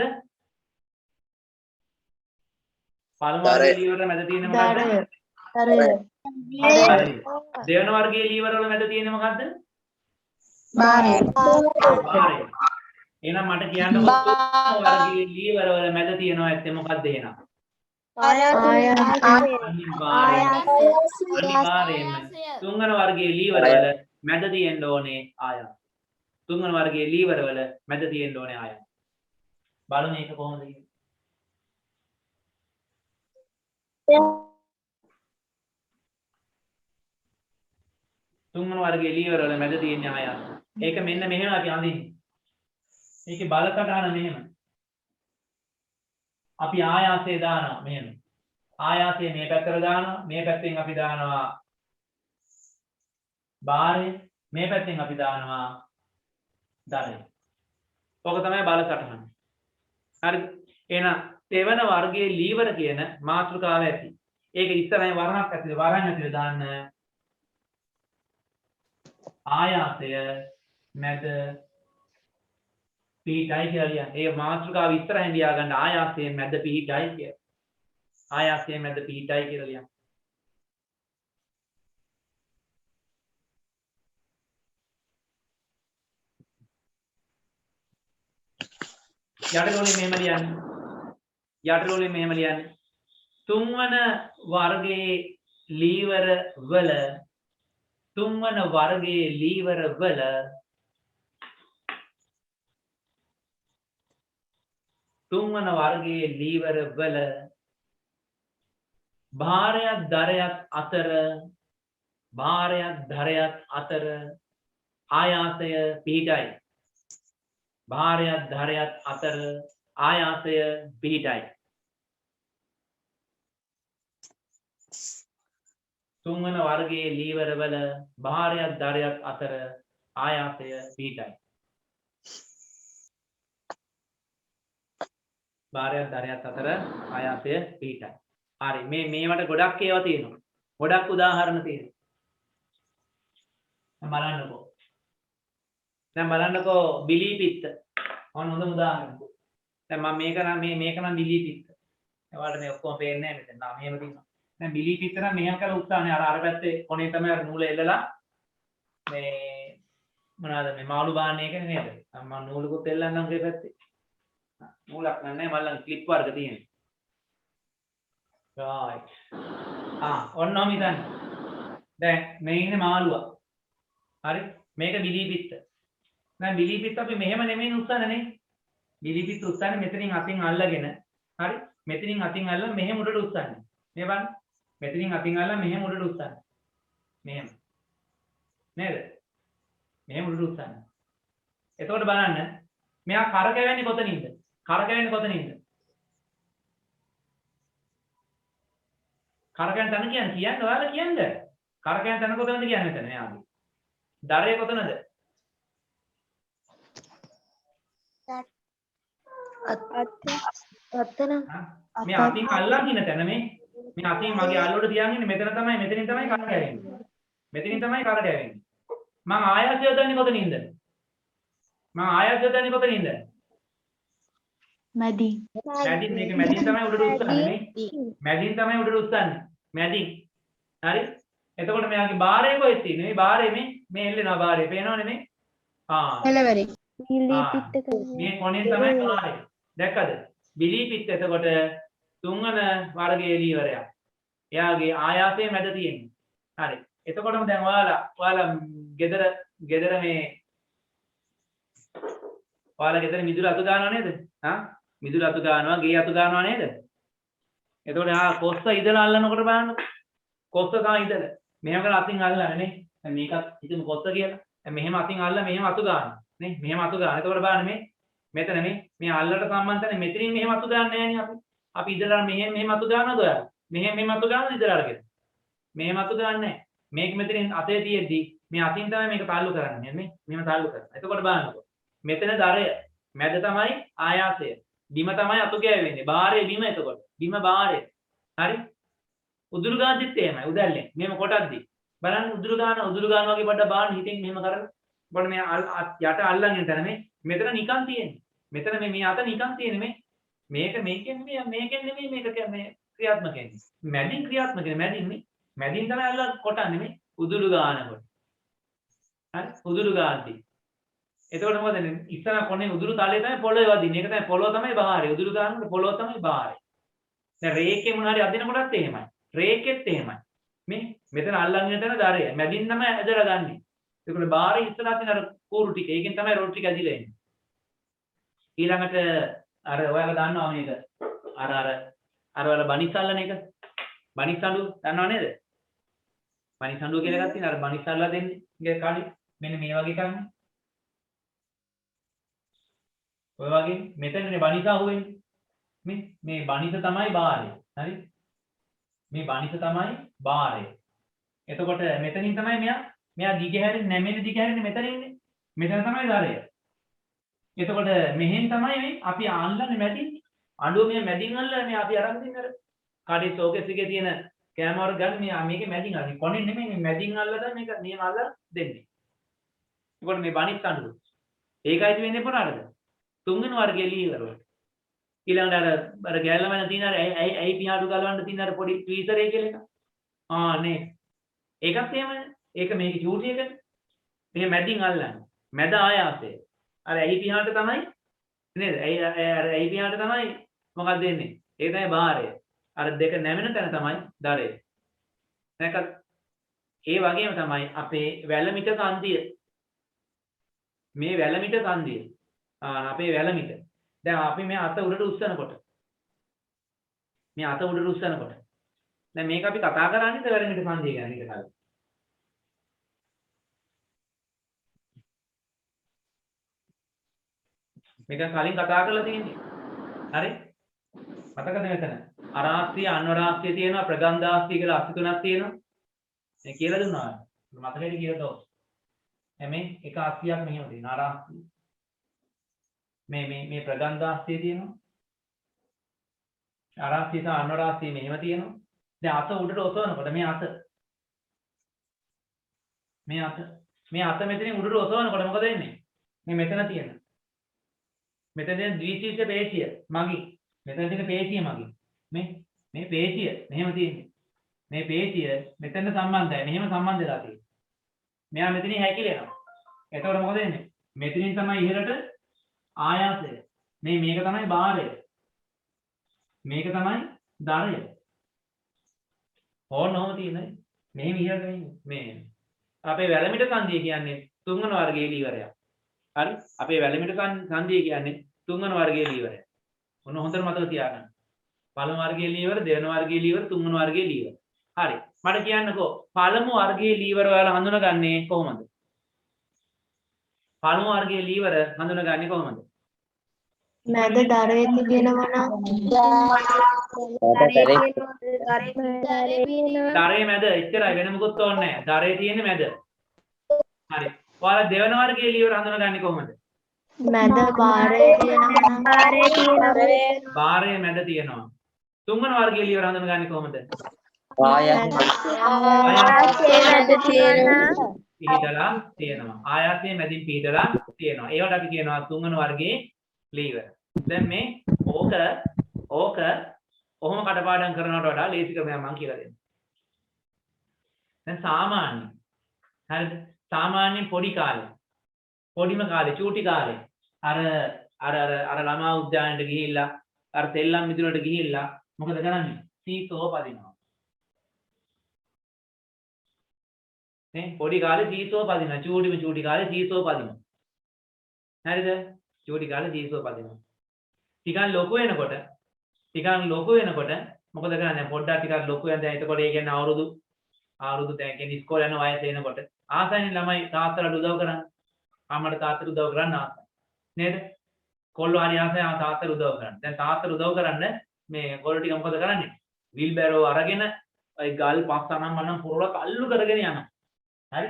පළමු වර්ගයේ ලීවර වල මැද තියෙන්නේ මොකද්ද? දරය. දෙවන වර්ගයේ ලීවර වල මැද තියෙන්නේ මොකද්ද? බාරය. බාරය. එහෙනම් මට කියන්න පුළුවන් වර්ගයේ ලීවර වල මැද තියෙනවා ඇත්තේ මොකද්ද එහෙනම්? අනිවාර්යයෙන්ම තුන්වන වර්ගයේ ලීවර වල මැද තියෙන්න ඕනේ ආයත. තුන්වන වර්ගයේ ලීවර වල මැද තියෙන්න ඕනේ ආයත. බලමු මේක කොහොමද කියන්නේ. තුන්වන වර්ගයේ ලීවර වල මැද තියෙන්නේ ආයත. ඒක මෙන්න මෙහෙම අපි අඳින්නේ. මේකේ බල සටහන මෙහෙම. අපි ආයාසය දානවා මෙහෙම. ආයාසය මේ පැත්තට දානවා. මේ පැත්තෙන් අපි දානවා බාරය. මේ පැත්තෙන් අපි දානවා දරය. ඔක තමයි බල සටහන. හරි. එහෙනම් තෙවන වර්ගයේ ලීවර කියන මාතෘකාව ඇති. ඒක ඉස්සරහින් වරණක් ඇතුලේ වරන් ඇතුලේ දාන්න. ආයාසය මැද පිහිටයි කියලා ලියන්න. ඒ මාතෘකාව ඉස්සරහින් ලියා ගන්න ආයාසයෙන් මැද පිහිටයි කියලා. ආයාසයෙන් මැද පිහිටයි කියලා ලියන්න. යටලෝලේ මෙහෙම ලියන්න. යටලෝලේ මෙහෙම ලියන්න. තුන්වන වර්ගයේ ලීවර වල තුන්වන වර්ගයේ ලීවර වල තුන්වන වර්ගයේ ලීවර වල භාරයක් දරයක් අතර ආයාසය පිහිටයි. භාරයක් දරයක් අතර ආයාසය පිහිටයි. තුන්වන වර්ගයේ ලීවර වල භාරයක් දරයක් අතර ආයාසය පිහිටයි. භාරයක් දරයක් අතර ආයාසය පිහිටයි. හරි. මේවට ගොඩක් ඒවා තියෙනවා. ගොඩක් උදාහරණ තියෙනවා. දැන් බලන්නකෝ බිලී පිත්ත. ඔන්න හොඳ උදාහරණයක්. දැන් මම මේක නම් බිලී පිත්ත. ඒවට මේ ඔක්කොම පේන්නේ නැහැ මෙතන. මෙහෙම තියෙනවා. දැන් බිලී පිත්ත නම් මෙහෙම කරලා උත්සාහනේ අර පැත්තේ කොනේ තමයි අර නූල එල්ලලා මේ මොනවාද මේ මාළු බාන්නේ එකනේ නේද? මම නූලකුත් එල්ලන්නම් මේ පැත්තේ. නූලක් නැහැ මල්ලන් ක්ලිප් වර්ග තියෙනවා. right. ඔන්නම ඉතින්. දැන් මේ ඉන්නේ මාළුවා. හරි? මේක බිලී පිත්ත. දැන් බිලී පිත්ත අපි මෙහෙම නෙමෙයි උස්සන්නේ නේ. බිලි පිත්ත උස්සන්නේ මෙතනින් අතින් අල්ලගෙන. හරි? මෙතනින් අතින් අල්ලලා මෙහෙම උඩට උස්සන්නේ. මේ බලන්න. මෙතනින් අතින් අල්ලලා මෙහෙම උඩට උස්සන්නේ. මෙහෙම. නේද? මෙහෙම උඩට උස්සන්නේ. එතකොට බලන්න මෙයා කරකැවෙන්නේ කොතනින්ද? කරකැවෙන්නේ කොතනින්ද? කරකැවෙන තැන කියන්නේ ඔයාලා කියන්නේ. කරකැවෙන තැන කොතනද කියන්නේ මෙතන මෙයාගේ. දරේ කොතනද? අත්තන මේ අතින් අල්ලන් ඉන්න තැන මේ අතින් මගේ අල්ලුවට තියන් ඉන්නේ මෙතන තමයි මෙතනින් තමයි කරකැවෙන්නේ. මෙතනින් තමයි කරකැවෙන්නේ. මම ආයත යොදන්නේ කොතනින්ද? මම ආයත යොදන්නේ කොතනින්ද? මැදින්. මැදින් මේක මැදින් තමයි උඩට උස්සන්නේ නේ. මැදින් තමයි උඩට උස්සන්නේ. මැදින්. හරි? එතකොට මෙයාගේ බාරය කොහෙද තියෙන්නේ? මේ බාරය මේ එල්ලෙනවා බාරය. පේනවනේ මේ? කෙලවරේ. බිලි පිත්ත මේ කොණෙන් තමයි බාරය. දැක්කද? බිලි පිත්ත එතකොට තුන්වන වර්ගයේ ලීවරයක්. එයාගේ ආයාසයේ මැද තියෙන්නේ. හරි. එතකොටම දැන් ඔයාලා ගෙදර මේ ඔයාලා ගෙදර මිදුළු අතු ගන්නවා නේද? මිදුළු අතු ගන්නවා, ගේ අතු ගන්නවා නේද? එතකොට කොස්ස ඉදලා අල්ලනකොට බලන්න. කොස්ස තමයි ඉදලා. මෙහෙම කරලා අතින් අල්ලන්නේ නේ. දැන් මේකත් හිතමු කොස්ස කියලා. දැන් මෙහෙම අතින් අල්ලලා මෙහෙම අතු ගන්නවා. නේ? මෙහෙම අතු ගන්න. එතකොට බලන්න මෙතන මේ අල්ලට සම්බන්ධනේ මෙතනින් මෙහෙම අතු ගන්න නෑනේ අපි. අපි ඉදලා මෙහෙම අතු ගන්නවද ඔයාලා? මෙහෙම අතු ගන්නවද ඉදලා අරගෙන? මෙහෙම අතු ගන්නෑ නෑ. මේක මෙතනින් අතේ තියෙද්දි මේ අතින් තමයි මේක තල්ලු කරන්නේ. මෙහෙම තල්ලු කරනවා. එතකොට බලන්නකො. මෙතන දරය, මැද තමයි ආයාසය. බිම තමයි අතු ගෑවෙන්නේ. බාරේ බිම එතකොට. බිම බාරේ. හරි? උදුරු ගාද්දිත් එහෙමයි. උදැල්ලෙන්. මෙහෙම කොටද්දි. බලන්න උදුරු ගාන වගේ පොඩ්ඩක් බාන්න හිතෙන් මෙහෙම කරලා. බලන්න මේ යට අල්ලන් ඉන්න තැන මෙතන නිකන් තියෙන්නේ. මෙතන මේ අත නිකන් තියෙන්නේ මේකෙන් නෙමෙයි මේක ක්‍රියාත්මක වෙන්නේ. මැදින් ක්‍රියාත්මක වෙන්නේ මැදින් තමයි අල්ලන් කොටන්නේ මේ උදුරු ගානකොට. හරි? උදුරු ගාද්දි. එතකොට මොකද ඉස්සර කොනේ උදුරු තලයේ තමයි පොළොවේ වදින්නේ. ඒක තමයි පොළොව තමයි බාහිර. උදුරු ගානකොට පොළොව තමයි බාහිර. දැන් රේකේ මොන හරි අදින කොටත් එහෙමයි. රේකෙත් එහෙමයි. මෙතන අල්ලන් ඉන්න තැන දරය. මැදින් තමයි ඇදලා ගන්නෙ. ඒකට බාහිර ඉස්සරහ තියෙන අර කූරු ටික. ඒකෙන් තමයි රොඩ් ටික ඇදිලා එන්නේ. ඊළඟට අර ඔයාලා දන්නවා මේක. අර වල බනිසල්ලන එක. බනිසඬු දන්නව නේද? බනිසඬුව කියලා එකක් තියෙනවා. අර බනිසල්ලා දෙන්නේ. ඉතින් කාලේ මෙන්න මේ වගේ එකක්. ඔය වගේ මෙතනනේ බනිසා හුවෙන්නේ. මේ බනිස තමයි බාරය. හරි? මේ බනිස තමයි බාරය. එතකොට මෙතනින් තමයි මෙයා දිගහැරෙන්නේ නැමෙන්නේ දිගහැරෙන්නේ මෙතන ඉන්නේ. මෙතන තමයි දරය. එතකොට මෙහෙන් තමයි අපි අල්ලන්නේ මැදින්. අඬුව මේ මැදින් අල්ලලා මේ අපි අරන් දෙන්නේ අර කාඩේ ෂෝකේස් එකේ තියෙන කැමරා ගන්න මේකේ මැදින් අල්ලන්නේ. කොනේ නෙමෙයි මේ මැදින් අල්ලලා මේක නියම අල්ලලා දෙන්නේ. එතකොට මේ බනිස් අඬුව. ඒකයිද වෙන්නේ පොරාටද? තුන්වෙනි වර්ගයේ ලීවර වල. ඊළඟට අර ගෑල්ලමන තියෙන අර ඇයි පියාඩු ගලවන්න තියෙන අර පොඩි ට්වීසර් එක කියලා එක. නේ. ඒකත් එහෙමනේ. ඒක මේකේ චූටි එකනේ. මේ මැදින් අල්ලන්නේ. මැද ආයාසය. අර ඇයි පියාට තමයි නේද? ඇයි පියාට තමයි මොකක්ද දෙන්නේ? ඒක තමයි බාරය. අර දෙක නැමෙන තැන තමයි දරය. නැකත් ඒ වගේම තමයි අපේ වැලමිට කන්දිය. මේ වැලමිට කන්දිය. අපේ වැලමිට. දැන් අපි මේ අත උඩට උස්සනකොට දැන් මේක අපි කතා කරන්නේ වැලමිට කන්දිය ගැන ඊට කලින්. මේක කලින් කතා කරලා තියෙන්නේ. හරි? මතකද මෙතන? අරාස්ත්‍රිය අන්වරාස්ත්‍රිය තියෙනවා, ප්‍රගන්ධාස්ත්‍රිය කියලා අස්ති තුනක් තියෙනවා. මේ කියලා දුන්නා. මතකද කියලා දවස්. මේ එක අස්ත්‍රියක් මෙහෙම තියෙනවා. අරාස්ත්‍රිය. මේ ප්‍රගන්ධාස්ත්‍රිය තියෙනවා. අරාස්ත්‍රිය සහ අන්වරාස්ත්‍රිය මෙහෙම තියෙනවා. දැන් අත උඩට ඔසවනකොට මේ අත මෙතනින් උඩට ඔසවනකොට මොකද වෙන්නේ? මේ මෙතන තියෙන මෙතන තියෙන ද්විශීර්ෂ පේශිය මගින් මෙතන තියෙන පේශිය මගින් මේ පේශිය මෙහෙම තියෙන්නේ. මේ පේශිය මෙතන සම්බන්ධයි. මෙහෙම සම්බන්ධ වෙලා තියෙන්නේ. මෙයා මෙතනින් හැකිලෙනවා. එතකොට මොකද වෙන්නේ? මෙතනින් තමයි ඉහළට ආයාසය. මේක තමයි බාරය. මේක තමයි දරය. ඕනෝම තියෙන්නේ. මෙහෙම ඉහළට මේ අපේ වැලමිට කන්දිය කියන්නේ තුන්වන වර්ගයේ ලීවරයක්. හරි? අපේ වැලමිට කන්දිය කියන්නේ තුන්වන වර්ගයේ ලීවරය. මොන හොඳට මතක තියාගන්න. පළමු වර්ගයේ ලීවර, දෙවන වර්ගයේ ලීවර, තුන්වන වර්ගයේ ලීවර. හරි. මට කියන්නකෝ පළමු වර්ගයේ ලීවර ඔයාලා හඳුනගන්නේ කොහොමද? පළමු වර්ගයේ ලීවර හඳුනගන්නේ කොහොමද? මැද දරේ තිබෙනවා දරේ මැද එච්චරයි වෙන මොකුත් ඕනේ නැහැ. දරේ තියෙන්නේ මැද. හරි. ඔයාලා දෙවන වර්ගයේ ලීවර හඳුනගන්නේ කොහොමද? මැද බාරේ තියෙනවා බාරයේ මැද තියෙනවා. තුන්වන වර්ගයේ ලීවර හඳුනගන්නේ කොහොමද? පිහිටලා තියෙනවා. ආයාසයේ මැදින් පිහිටලා තියෙනවා. ඒවට අපි කියනවා තුන්වන වර්ගයේ ලීවර. දැන් මේ ඕක ඔහොම කටපාඩම් කරනවට වඩා ලේසි ක්‍රමයක් මම කියලා දෙන්නම්. දැන් සාමාන්‍ය හරිද? සාමාන්‍යයෙන් පොඩි කාලේ පොඩිම කාලේ චූටි කාලේ අර ළමා උද්‍යානයට ගිහිල්ලා අර තෙල්ලම් මිදුලට ගිහිල්ලා මොකද කරන්නේ? සීසෝ පදිනවා. පොඩි කාලේ සීසෝ පදිනවා. චූටි කාලේ සීසෝ පදිනවා. හරිද? චූටි කාලේ සීසෝ පදිනවා. ටිකක් ලොකු වෙනකොට මොකද කරන්නේ? පොඩ්ඩක් ටිකක් ලොකු වෙන දැන් එතකොට ඒ කියන්නේ අවුරුදු දැන් කියන්නේ ඉස්කෝලේ යන වයස එනකොට ආසයින් ළමයි තාත්තලාට උදව් කරන්නේ. අම්මට තාත්තට උදව් කරන්න ආසයි. නේද? කොල්ලෝ හරි ආසයි තාත්තට උදව් කරන්න. දැන් තාත්තට උදව් කරන්න මේ කොල්ලෝ ටික මොකද කරන්නේ? වීල් බැරෝ අරගෙන ඒ ගල් පස් අනම් මනම් පුරවලා තල්ලු කරගෙන යනවා. හරි?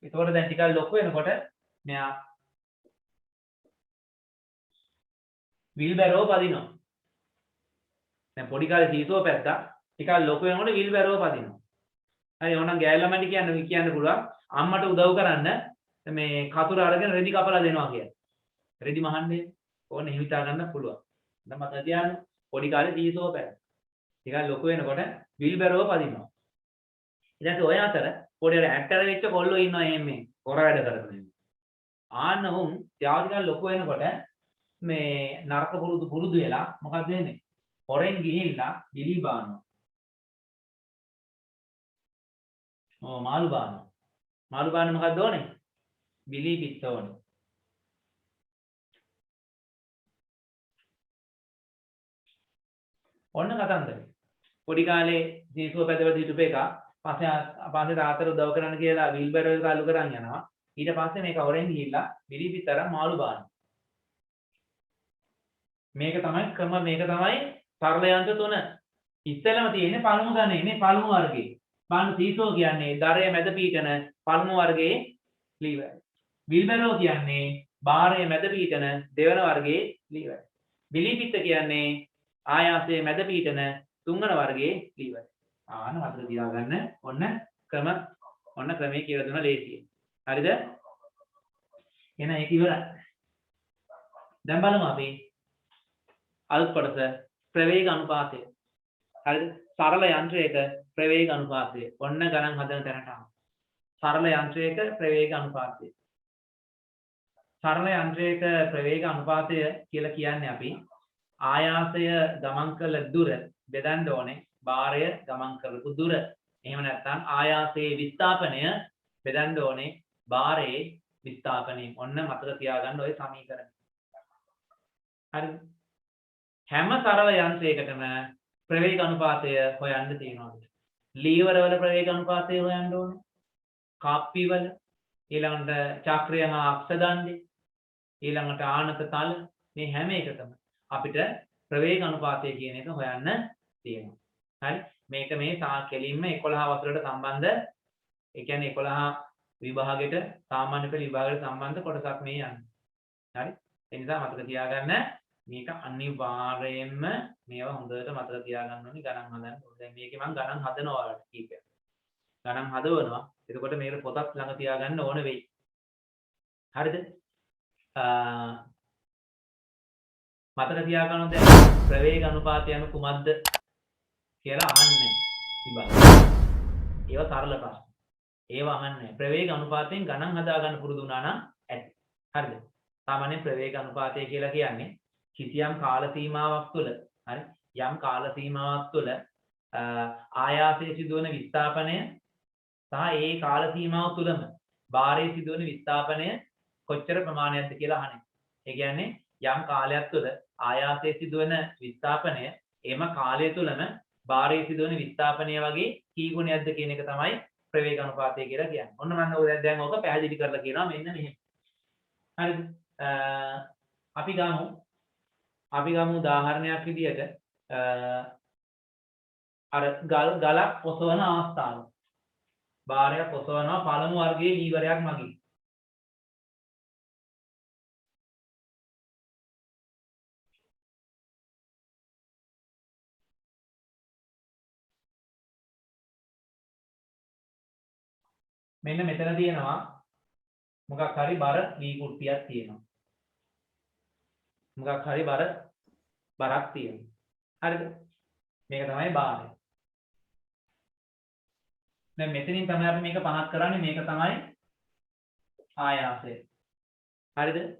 ඒතකොට දැන් ටිකක් ලොකු වෙනකොට මෙයා වීල් බැරෝ පදිනවා. දැන් පොඩි කාලේ සීසෝ පැත්තා ටිකක් ලොකු වෙනකොට වීල් බැරෝ පදිනවා. හරි ඕනනම් ගෑල් ළමයින්ට කියන්න පුළුවන් අම්මට උදව් කරන්න මේ කතුර අරගෙන රෙදි කපලා දෙනවා කියලා. රෙදි මහන්නේ ඕන එහෙම හිතා ගන්න පුළුවන්. දැන් මතක තියාගන්න පොඩි කාලේ සීසෝ පැත්තා. ටිකක් ලොකු වෙනකොට වීල් බැරෝ පදිනවා. ඊට ඔය අතර පොඩි අර ඇක්ටර් වෙච්ච කොල්ලෝ ඉන්නවා එහෙම මේ හොර වැඩ කරගෙන. ආන්න උන් ත්‍යාගිකල් ලොකු වෙනකොට මේ නරක පුරුදු වෙලා මොකක්ද වෙන්නේ? හොරෙන් ගිහිල්ලා බිලි බානවා. මාළු බානවා. මාළු බාන්න මොකක්ද ඕනේ? බිලි පිට ඕනේ. ඔන්න කතන්දරේ. පොඩි කාලේ ජීසුව පැදවල හිටපු එක පස්සේ තාත්තට උදව් කරන්න කියලා වීල් බැරෝ එක අල්ලු කරන් යනවා. ඊට පස්සේ මේක හොරෙන් ගිහිල්ලා බිලි පිට අරන් මාළු බානවා. මේක තමයි සරල යන්ත්‍ර තුන. ඉස්සෙල්ලම තියෙන්නේ පළමු ගණනේ නේ පළමු වර්ගයේ. බලන්න සීසෝ කියන්නේ දරයේ මැද පීඨන පළමු වර්ගයේ ලීවර. විල්බරෝ කියන්නේ බාරයේ මැද පීඨන දෙවන වර්ගයේ ලීවර. බිලිපිත්ත කියන්නේ ආයාසයේ මැද පීඨන තුන්වන වර්ගයේ ලීවර. ආන මතක තියාගන්න ඔන්න ක්‍රමයේ කියලා දුන්නා ලේසියෙන්. හරිද? එහෙනම් ඒක ඉවරයි. දැන් බලමු අපි අලුත් කොටස ප්‍රවේග අනුපාතය. හරිද? සරල යන්ත්‍රයක ප්‍රවේග අනුපාතය. ඔන්න ගණන් හදන තැනට ආවා. සරල යන්ත්‍රයක ප්‍රවේග අනුපාතය. සරල යන්ත්‍රයක ප්‍රවේග අනුපාතය කියලා කියන්නේ අපි ආයාසය ගමන් කළ දුර බෙදන්න ඕනේ භාරය ගමන් කරපු දුර. එහෙම නැත්නම් ආයාසයේ විස්ථාපනය බෙදන්න ඕනේ භාරයේ විස්ථාපනය. ඔන්න මතක තියාගන්න ওই සමීකරණ. හරිද? හැම සරල යන්ත්‍රයකටම ප්‍රවේග අනුපාතය හොයන්න තියෙනවා. ලීවර වල ප්‍රවේග අනුපාතය හොයන්න ඕනේ. කාප්පි වල ඊළඟට චක්‍රය හා අක්ෂ දණ්ඩේ ඊළඟට ආනත තල මේ හැම එකකම අපිට ප්‍රවේග අනුපාතය කියන එක හොයන්න තියෙනවා. හරි? මේක මේ කෙලින්ම 11 වසරට සම්බන්ධ ඒ කියන්නේ 11 විභාගෙට සාමාන්‍ය පෙළ විභාගයට සම්බන්ධ කොටසක් මේ යන්නේ. හරි? ඒ නිසා මතක තියාගන්න මේක අනිවාර්යයෙන්ම මේවා හොඳට මතක තියාගන්න ඕනි ගණන් හදන්න. දැන් මේකේ මම ගණන් හදනවා ඔයාලට කීපයක්. ගණන් හදවනවා. එතකොට මේක පොතක් ළඟ තියාගන්න ඕන වෙයි. හරිද? මතක තියාගන්න දැන් ප්‍රවේග අනුපාතය යනු කුමක්ද කියලා අහන්නේ ඉබා. ඒවා සරල ප්‍රශ්න. ඒවා අහන්නේ. ප්‍රවේග අනුපාතයෙන් ගණන් හදා ගන්න පුරුදු වුණා නම් ඇති. හරිද? සාමාන්‍ය ප්‍රවේග අනුපාතය කියලා කියන්නේ කිසියම් කාල සීමාවක් තුළ හරි යම් කාල සීමාවක් තුළ ආයාසයේ සිදුවන විස්ථාපනය සහ ඒ කාල සීමාව තුළම භාරයේ සිදුවන විස්ථාපනය කොච්චර ප්‍රමාණයක්ද කියලා අහන්නේ. ඒ කියන්නේ යම් කාලයක් තුළ ආයාසයේ සිදුවන විස්ථාපනය එම කාලය තුළම භාරයේ සිදුවන විස්ථාපනය වගේ කී ගුණයක්ද කියන එක තමයි ප්‍රවේග අනුපාතය කියලා කියන්නේ. ඔන්න මම ඔය දැන් ඕක පැහැදිලි කරලා කියනවා මෙන්න මෙහෙම. හරිද? අපි ගමු උදාහරණයක් විදියට අර ගලක් ඔසවන අවස්ථාව. භාරයක් ඔසවනවා පළමු වර්ගයේ ලීවරයක් මගින්. මෙන්න මෙතන තියෙනවා මොකක් හරි බර ලී කුට්ටියක් තියෙනවා. මොකක් හරි බරක් තියෙනවා. හරිද? මේක තමයි භාරය. දැන් මෙතනින් තමයි අපි මේක පහත් කරන්නේ. මේක තමයි ආයාසය. හරිද?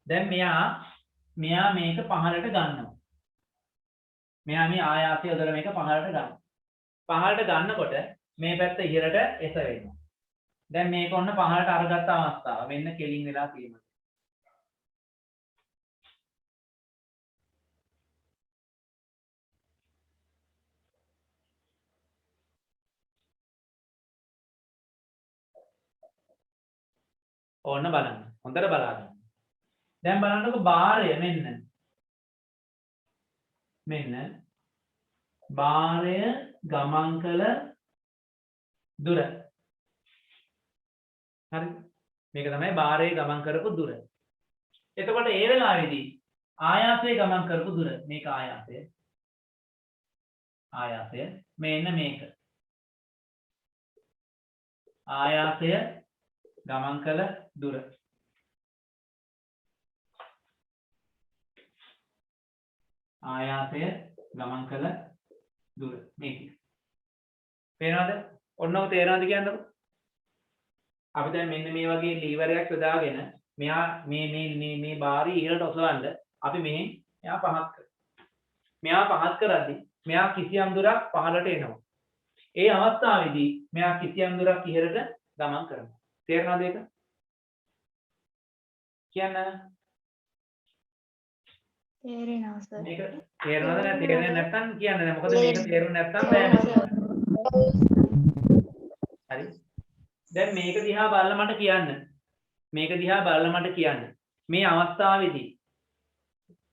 දැන් මෙයා මේක පහළට ගන්නවා. මෙයා මේ ආයාසය යොදලා මේක පහළට ගන්නවා. පහළට ගන්නකොට මේ පැත්ත ඉහළට එස වෙනවා. දැන් මේක ඔන්න පහළට අරගත්ත අවස්ථාව. මෙන්න කෙලින් වෙලා තියෙනවා. ඕන්න බලන්න. හොඳට බලන්න. දැන් බලන්නකො භාරය මෙන්න භාරය ගමන් කළ දුර. හරි? මේක තමයි භාරයේ ගමන් කරපු දුර. එතකොට ඒ වෙලාවේදී ආයාසයේ ගමන් කරපු දුර. මේක ආයාසය. මෙන්න මේක. ආයාසය ගමන් කළ දුර. ආයාසය ගමන් කළ දුර. මේක. පේනවද? ඔන්නව තේරෙනවද කියන්නකො? අපි දැන් මෙන්න මේ වගේ ලීවරයක් යොදාගෙන මෙයා මේ බාරි ඉහළට ඔසවන්න අපි මෙයා පහත් කරද්දී මෙයා කිසියම් දුරක් පහළට එනවා. ඒ අවස්ථාවේදී මෙයා කිසියම් දුරක් ඉහළට ගමන් කරනවා. තේරෙනවද ඒක? කියන්න. තේරෙනවා සර්. මේක තේරෙනවද නැත්නම් තේරෙන්නේ නැත්නම් කියන්න නෑ. මොකද මේක තේරුනේ නැත්නම් බෑ. හරි. දැන් මේක දිහා බලලා මට කියන්න. මේ අවස්ථාවේදී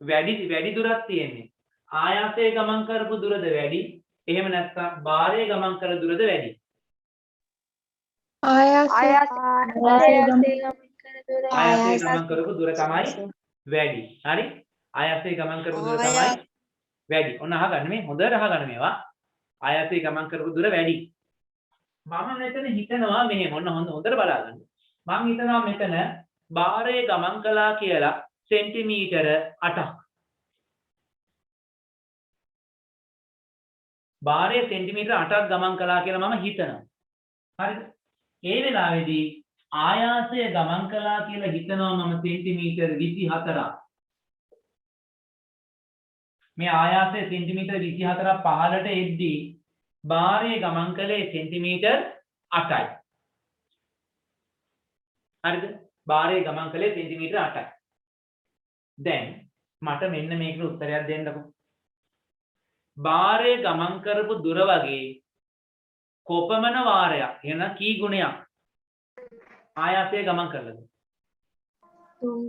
වැඩි දුරක් තියෙන්නේ. ආයාසයේ ගමන් කරපු දුරද වැඩි? එහෙම නැත්නම් භාරයේ ගමන් කළ දුරද වැඩි? ආයාසය ආයාසයේ ගමන් කරපු දුර තමයි වැඩි. හරි? ආයාසයේ ගමන් කරපු දුර තමයි වැඩි. ඔන්න අහගන්න මේ හොඳට අහගන්න මේවා. ආයාසයේ ගමන් කරපු දුර වැඩි. මම මෙතන හිතනවා මෙහෙම ඔන්න හොඳට බලාගන්න. මම හිතනවා මෙතන භාරයේ ගමන් කළා කියලා සෙන්ටිමීටර 8ක්. භාරයේ සෙන්ටිමීටර 8ක් ගමන් කළා කියලා මම හිතනවා. හරිද? ඒ වෙලාවේදී ආයාසය ගමන් කළා කියලා හිතනවා මම සෙන්ටිමීටර 24ක්. මේ ආයාසය සෙන්ටිමීටර 24ක් පහළට එද්දී භාරයේ ගමන් කළේ සෙන්ටිමීටර් 8යි. හරිද? භාරයේ ගමන් කළේ සෙන්ටිමීටර් 8යි. දැන් මට මෙන්න මේකට උත්තරයක් දෙන්නකෝ. භාරයේ ගමන් කරපු දුර වගේ කොපමණ වාරයක් එන කී ගුණයක් ආයාසයේ ගමන් කරලාද? 3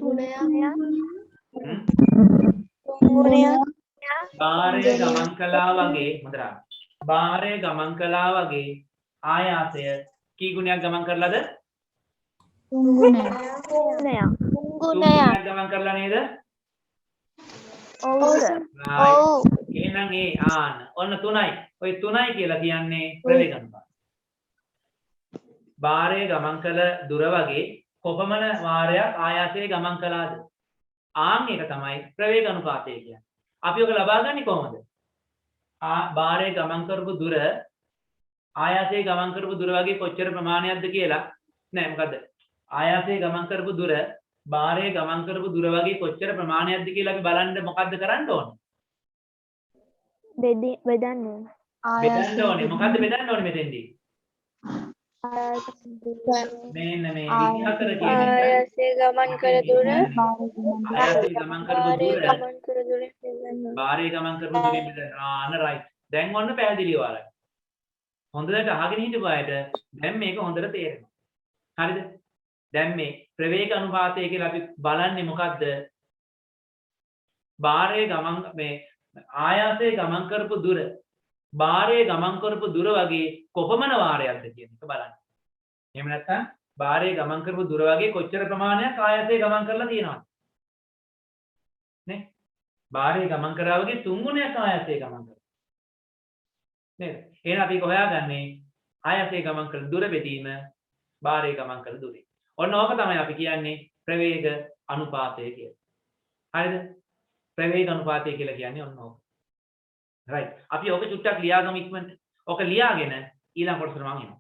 ගුණයක්. භාරයේ ගමන් කළා වගේ හොඳට භාරයේ ගමන් කළා වගේ ආයාසය කී ගුණයක් ගමන් කරලාද? 3 ගුණයක්. 3 ගුණයක්. ගමන් කරලා නේද? ඔව් සර්. ඔව්. එහෙනම් ඔන්න 3යි. ඔය 3යි කියලා කියන්නේ ප්‍රවේග අනුපාතය. භාරයේ ගමන් කළ දුර වගේ කොපමණ වාරයක් ආයාසයේ ගමන් කළාද? ඒක තමයි ප්‍රවේග අනුපාතය කියන්නේ. අපි ඔක ලබා ගන්නේ කොහොමද? භාරයේ ගමන් කරපු දුර ආයාසයේ ගමන් කරපු දුර වගේ කොච්චර ප්‍රමාණයක්ද කියලා නෑ මොකද්ද? ආයාසයේ ගමන් කරපු දුර භාරයේ ගමන් කරපු දුර වගේ කොච්චර ප්‍රමාණයක්ද කියලා අපි බලන්න මොකද්ද කරන්න ඕනේ? බෙදන්න ඕනේ. බෙදන්න ඕනේ. මොකද්ද බෙදන්න ඕනේ මෙතෙන්දී? මෙන්න මේ විස්තර කියන එක ආයසේ ගමන් කර දුර ආයාසයෙන් ගමන් කරපු දුර ගමන් කර දුරින් බෙදන්න. බාහිර ගමන් කරපු දුරින් අන්න රයිට්. දැන් ඔන්න පැහැදිලිව ආරයි. හොඳට අහගෙන හිටපු අයට දැන් මේක හොඳට තේරෙනවා. හරිද? දැන් මේ ප්‍රවේග අනුපාතය කියලා අපි බලන්නේ මොකද්ද? බාහිර ගමන් මේ ආයාසයේ ගමන් කරපු දුර බාහිර ගමන් කරපු දුර වගේ කොපමණ වාරයක්ද කියන එක බලන්න. එහෙම නැත්නම් බාහිර ගමන් කරපු දුර වගේ කොච්චර ප්‍රමාණයක් ආයාසයේ ගමන් කරලා තියෙනවද? නේ? බාහිර ගමන් කරා වගේ 3 ගුණයක් ආයාසයේ ගමන් කරා. නේද? එහෙනම් අපි හොයාගන්නේ ආයාසයේ ගමන් කරන දුර බෙදීම බාහිර ගමන් කරන දුරේ. ඔන්න ඕක තමයි අපි කියන්නේ ප්‍රවේග අනුපාතය කියලා. හරිද? ප්‍රවේග අනුපාතය කියලා කියන්නේ ඔන්න ඕක. රයිට්. අපි ඕක චුට්ටක් ලියාගමු ඉක්මනට. ඕක ලියාගෙන ඊළඟ කොටසට මම එනවා.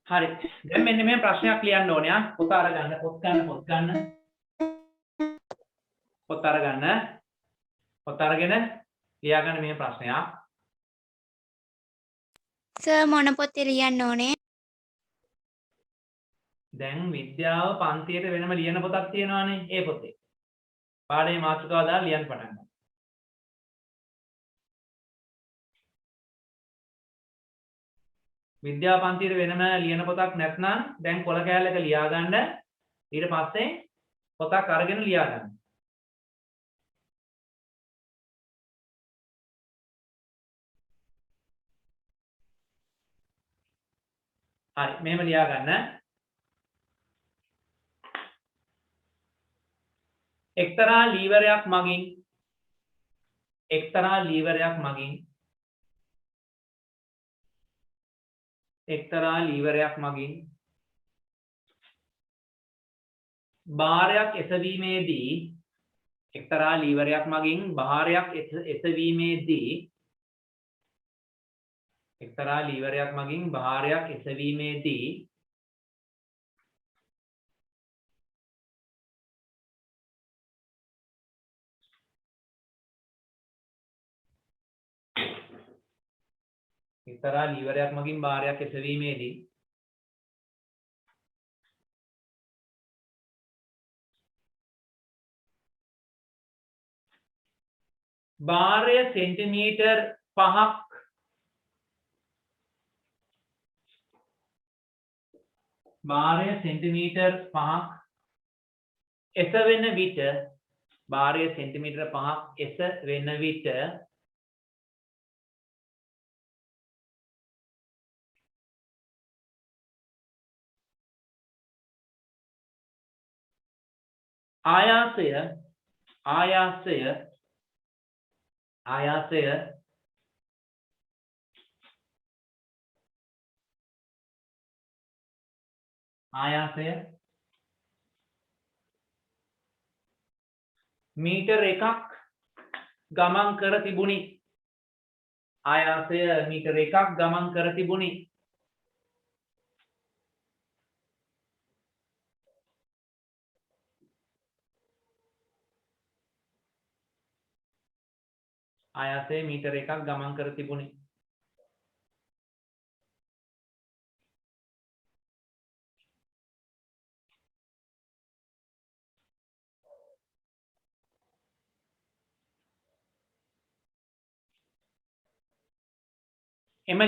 හරි. දැන් මෙන්න මේ ප්‍රශ්නයක් ලියන්න ඕනේ ආ. පොත අරගන්න, පොත් ගන්න. පොත් අරගන්න. පොත් අරගෙන ලියාගන්න මේ ප්‍රශ්නයක්. සර් මොන පොතේ ලියන්න ඕනේ? දැන් විද්‍යාව පන්තියට වෙනම ලියන පොතක් තියෙනවානේ. ඒ පොතේ. පාඩේ මාතෘකාව දාලා ලියන්න පටන් ගන්න. විද්‍යා පන්තියේ වෙනම ලියන පොතක් නැත්නම් දැන් කොළ කෑල්ලක ලියා ගන්න ඊට පස්සේ පොතක් අරගෙන ලියා ගන්න. හරි මෙහෙම ලියා ගන්න. එක්තරා ලීවරයක් මගින් එක්තරා ලීවරයක් භාරයක් එසවීමේදී එක්තරා ලීවරයක් මගින් භාරයක් එසවීමේදී භාරය සෙන්ටිමීටර් 5ක් එසවෙන විට භාරය සෙන්ටිමීටර් 5ක් එසවෙන විට ආයාසය මීටර 1ක් ගමන් කර තිබුණි. ආයාසය මීටර 1ක් ගමන් කර තිබුණි. එම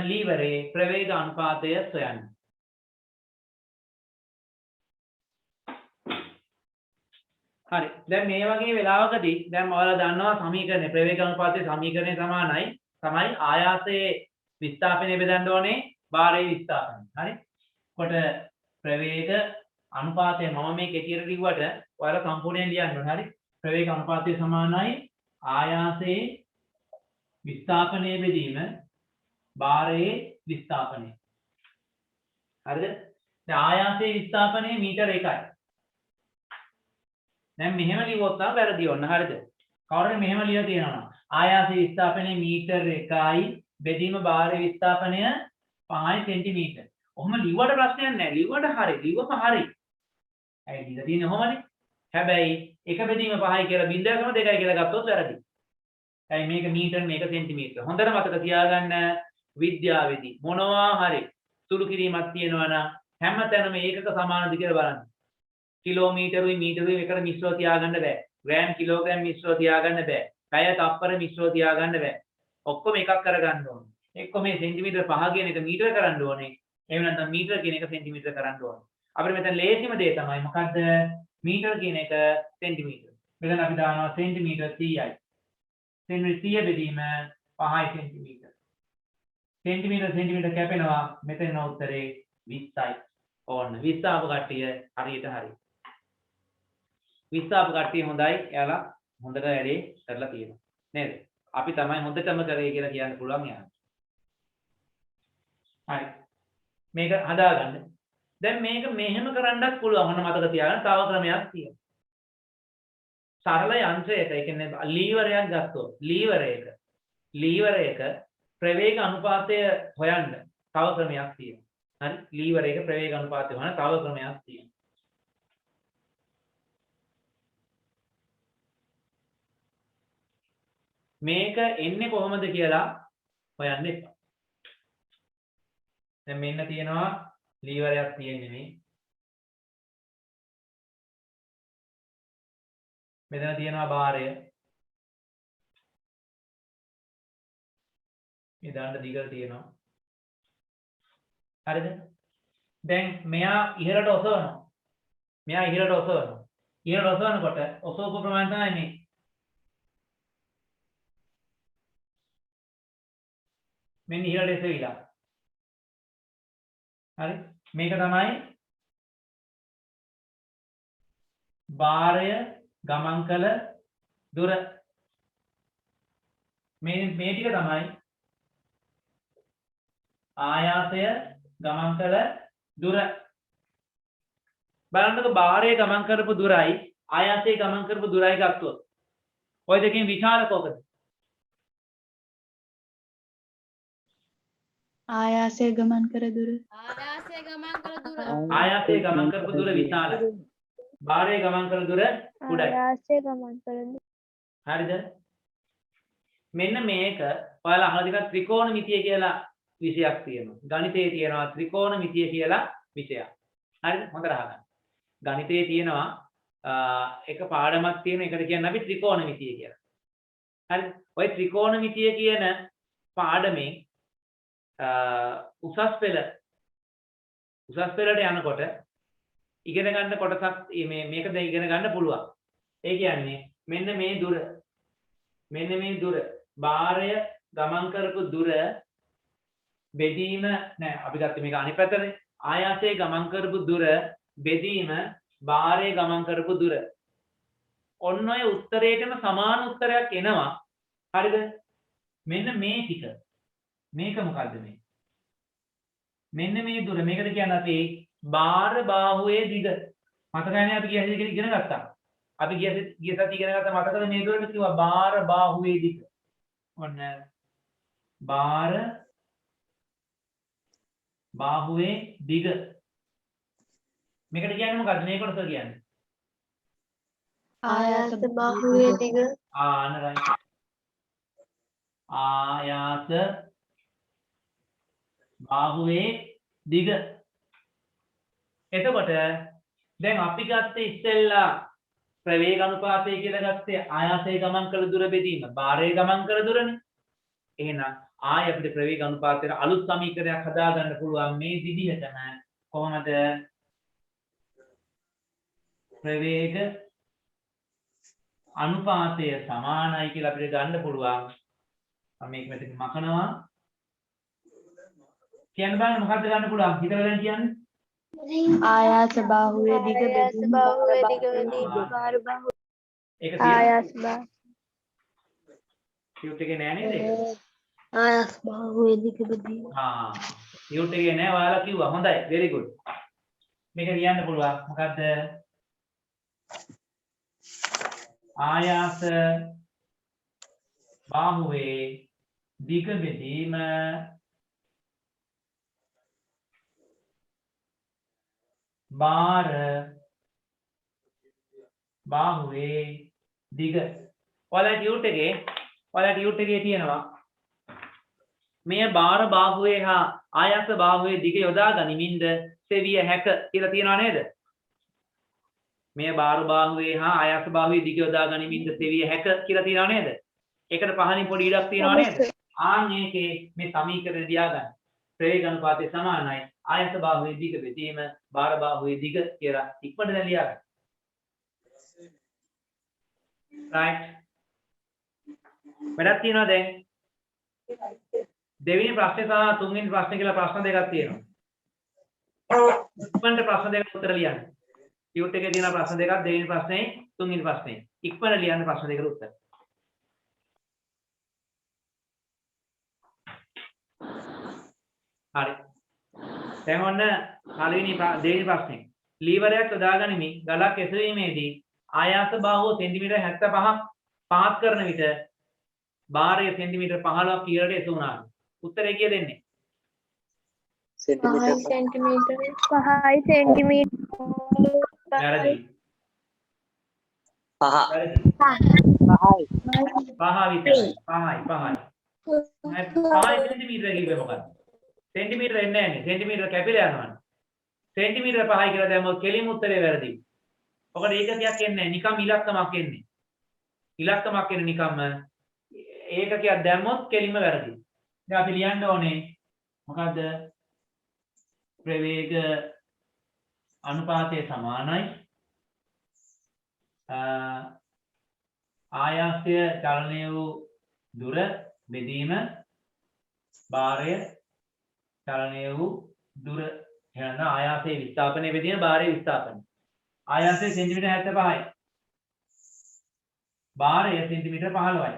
ලීවරයේ ප්‍රවේග අනුපාතය සොයන්න. හරි. දැන් මේ වගේ වෙලාවකදී දැන් ඔයාලා දන්නවා සමීකරණය ප්‍රවේග අනුපාතයේ සමීකරණය තමයි ආයාසයේ විස්ථාපනය බෙදන්න ඕනේ භාරයේ විස්ථාපනය. හරි. කොට ප්‍රවේග අනුපාතය මම මේ කෙටියට කිව්වට ඔයාලා සම්පූර්ණයෙන් ලියන්න ඕනේ. හරි. ප්‍රවේග අනුපාතය සමානයි ආයාසයේ විස්ථාපනය බෙදීම භාරයේ විස්ථාපනය. හරිද? දැන් ආයාසයේ විස්ථාපනය මීටර 1යි. දැන් මෙහෙම ලියුවොත් නම් වැරදි ඔන්න හරිද? කවුරුහරි මෙහෙම ලියලා තියෙනවා. ආයාසයේ විස්ථාපනය මීටර 1යි බෙදීම භාරයේ විස්ථාපනය 5 සෙන්ටිමීටර. ඔහොම ලිව්වට ප්‍රශ්නයක් නැහැ. ලිව්වට හරි. ලිව්වම හරි. ඇයි ලියලා තියෙන්නේ ඔහොමනේ? හැබැයි එක බෙදීම 5යි කියලා 0.2යි කියලා ගත්තොත් වැරදි. ඇයි මේක මීටර මේක සෙන්ටිමීටර. හොඳට මතක තියාගන්න විද්‍යාවේදී මොනවා හරි සුළු කිරීමක් තියෙනවා නම් හැමතැනම ඒකක සමානද කියලා බලන්න. කිලෝමීටරුයි මීටරුයි එකට මිශ්‍රව තියාගන්න බෑ. ග්‍රෑම් කිලෝග්‍රෑම් මිශ්‍රව තියාගන්න බෑ. පැය තප්පර මිශ්‍රව තියාගන්න බෑ. ඔක්කොම එකක් කරගන්න ඕනේ. එක්ක මේ සෙන්ටිමීටර 5 කියන එක මීටර කරන්න ඕනේ. එහෙම නැත්නම් මීටර කියන එක සෙන්ටිමීටර කරන්න ඕනේ. අපිට මෙතන ලේසිම දේ තමයි මොකද්ද? මීටර කියන එක සෙන්ටිමීටර. මෙතන අපි දානවා සෙන්ටිමීටර 100යි. සෙන්ටිමීටර 100 බෙදීම 5යි සෙන්ටිමීටර. සෙන්ටිමීටර කැපෙනවා. මෙතන උත්තරේ 20යි. ඕන්න 20 ආපු කට්ටිය හරියට හරි. 20 ආපු කට්ටිය හොඳයි. එයාලා හොඳට වැඩේ කරලා තියෙනවා. නේද? අපි තමයි හොඳටම කරේ කියලා කියන්න පුළුවන් යාළුවා. හරි. මේක හදාගන්න. දැන් මේක මෙහෙම කරන්නත් පුළුවන්. ඔන්න මතක තියාගන්න තව ක්‍රමයක් තියෙනවා. සරල යන්ත්‍රයක ඒ කියන්නේ ලීවරයක් ගත්තොත් ලීවර එක ප්‍රවේග අනුපාතය හොයන්න තව ක්‍රමයක් තියෙනවා. හරි ලීවර එක ප්‍රවේග අනුපාතය හොයන තව ක්‍රමයක් තියෙනවා. මේක එන්නේ කොහොමද කියලා හොයන්න එපා. දැන් මෙන්න තියෙනවා ලීවරයක් තියෙන්නේ මේ. මෙතන තියෙනවා භාරය. මේ දණ්ඩ දිගට තියෙනවා. හරිද? දැන් මෙයා ඉහළට ඔසවනවා. ඉහළට ඔසවනකොට ඔසවපු ප්‍රමාණය තමයි මේ. මෙන්න ඉහළට එසවිලා. හරි? මේක තමයි භාරය ගමන් කළ දුර. මේ ටික තමයි ආයාසය ගමන් කළ දුර. බලන්නකො භාරය ගමන් කරපු දුරයි ආයාසය ගමන් කරපු දුරයි ගත්තොත් ඔය දෙකෙන් විශාල කොකද? ආයාසය ගමන් කර දුර. ආයාසය ගමන් කරපු දුර විශාලයි. භාරය ගමන් කළ දුර කුඩයි. හරිද? මෙන්න මේක ඔයාලා අහලා තියෙන ත්‍රිකෝණමිතිය කියලා විෂයක් තියෙනවා. ගණිතයේ තියෙනවා ත්‍රිකෝණමිතිය කියලා විෂයක්. හරිද? හොඳට අහගන්න. ගණිතයේ තියෙනවා එක පාඩමක් තියෙන එකට කියන්නේ අපි ත්‍රිකෝණමිතිය කියලා. හරිද? ওই ත්‍රිකෝණමිතිය කියන පාඩමේ උසස් පෙළට යනකොට ඉගෙන ගන්න කොටසක් මේකද ඉගෙන ගන්න පුළුවන්. ඒ කියන්නේ මෙන්න මේ දුර භාරය ගමන් කරපු දුර බෙදීම නෑ අපි ගත්තේ මේක අනිත් පැත්තනේ. ආයාසයේ ගමන් කරපු දුර බෙදීම භාරයේ ගමන් කරපු දුර. ඔන්න ඔය උත්තරේටම සමාන උත්තරයක් එනවා. හරිද? මෙන්න මේ ටික. මේක මොකද්ද මේ? මෙන්න මේ දුර. මේකද කියන්නේ අපි භාර බාහුවේ දිග. මතකයිනේ අපි ගිය සතියේ ඉගෙන ගත්තා. අපි ගිය සතියේ ඉගෙන ගත්ත මතකද මේ දුරට කිව්වා භාර බාහුවේ දිග. ඔන්න භාර බාහුවේ දිග. මේකට කියන්නේ මොකද්ද? මේ කොටස කියන්නේ ආයාස බාහුවේ දිග. ආනරයි. ආයාස බාහුවේ දිග. එතකොට දැන් අපි ගත්තේ ඉස්සෙල්ලා ප්‍රවේග අනුපාතය කියලා ගත්තේ ආයාසයේ ගමන් කළ දුර බෙදීම භාරයේ ගමන් කළ දුරනේ. එහෙනම් ආය අපිට ප්‍රවේග අනුපාතයට අලුත් සමීකරණයක් හදාගන්න පුළුවන් මේ විදිහටම. කොහොමද? ප්‍රවේග අනුපාතය සමානයි කියලා අපිට ගන්න පුළුවන්. මම මේක මෙතන මකනවා. කියන්න බලන්න මොකද්ද ගන්න පුළුවන්? හිතලා දැන් කියන්නේ. ආයාස බාහුවේ දිග බෙදීම භාර බාහුව. ඒක ආයාස බා. ටියුට් එකේ නෑ නේද ඒක? ආයාස බාහුවේ දිග බෙදීම. ටියුට් එකේ නෑ ඔයාලා කිව්වා. හොඳයි. very good. මේක ලියන්න පුළුවන්. මොකද්ද? ආයාස බාහුවේ දිග බෙදීම බාර බාහුවේ දිග. ඔයාලා ටියුට් එකේ තියෙනවා මේ බාර බාහුවේ හා ආයාස බාහුවේ දිග යොදා ගනිමින්ද සෙවිය හැක කියලා තියෙනවා නේද? මේ බාර බාහුවේ හා ආයාස බාහුවේ දිග යොදා ගනිමින්ද සෙවිය හැක කියලා තියෙනවා නේද? ඒකට පහලින් පොඩි ඉඩක් තියෙනවා නේද? ආන් ඒකේ මේ සමීකරණය තියාගන්න. ප්‍රවේග අනුපාතය සමානයි ආයාස බාහුවේ දිග බෙදීම බාර බාහුවේ දිග කියලා ඉක්මනට දැන් ලියාගන්න. right. වැඩක් තියෙනවා දැන්. දෙවෙනි ප්‍රශ්නේ සහ තුන්වෙනි ප්‍රශ්නේ කියලා ප්‍රශ්න දෙකක් තියෙනවා. ඉක්මනට ප්‍රශ්න දෙකට උත්තර ලියන්න. ටියුට් එකේ තියෙන ප්‍රශ්න දෙකක් දෙවෙනි ප්‍රශ්නේ තුන්වෙනි ප්‍රශ්නේ. ඉක්මනට ලියන්න ප්‍රශ්න දෙකට උත්තර. හරි. දැන් ඔන්න දෙවෙනි ප්‍රශ්නේ. ලීවරයක් යොදාගනිමින් ගලක් එසවීමේදී ආයාස බාහුව සෙන්ටිමීටර් 75ක් පහත් කරන විට භාරය සෙන්ටිමීටර් 15ක් ඉහළට එසවුණා. උත්තරේ කීයද දෙන්නේ? सेंटीमीटर 5 सेंटीमीटर 5 सेंटीमीटर වැරදි. पहा වැරදි. पहाई 5 විතරයි. 5 සෙන්ටිමීටර කිව්වේ මොකක්ද? සෙන්ටිමීටර එන්නේ නැහැ නේ. සෙන්ටිමීටර කැපිලා යනවනේ. සෙන්ටිමීටර 5යි කියලා දැම්මොත් කෙලින්ම උත්තරේ වැරදි. ඔකට ඒකකයක් එන්නේ නැහැ. නිකම් ඉලක්කමක් එන්නේ. ඉලක්කමක් එන්නේ නිකම්ම ඒකකයක් දැම්මොත් කෙලින්ම වැරදි. දැන් අපි ලියන්න ඕනේ මොකද්ද? ප්‍රවේග අනුපාතය සමානයි ආයාසය චලනය වූ දුර බෙදීම භාරය චලනය වූ දුර එහෙනම් ආයාසයේ විස්ථාපනය බෙදීම භාරයේ විස්ථාපනය. ආයාසය සෙන්ටිමීටර 75යි. භාරය සෙන්ටිමීටර 15යි.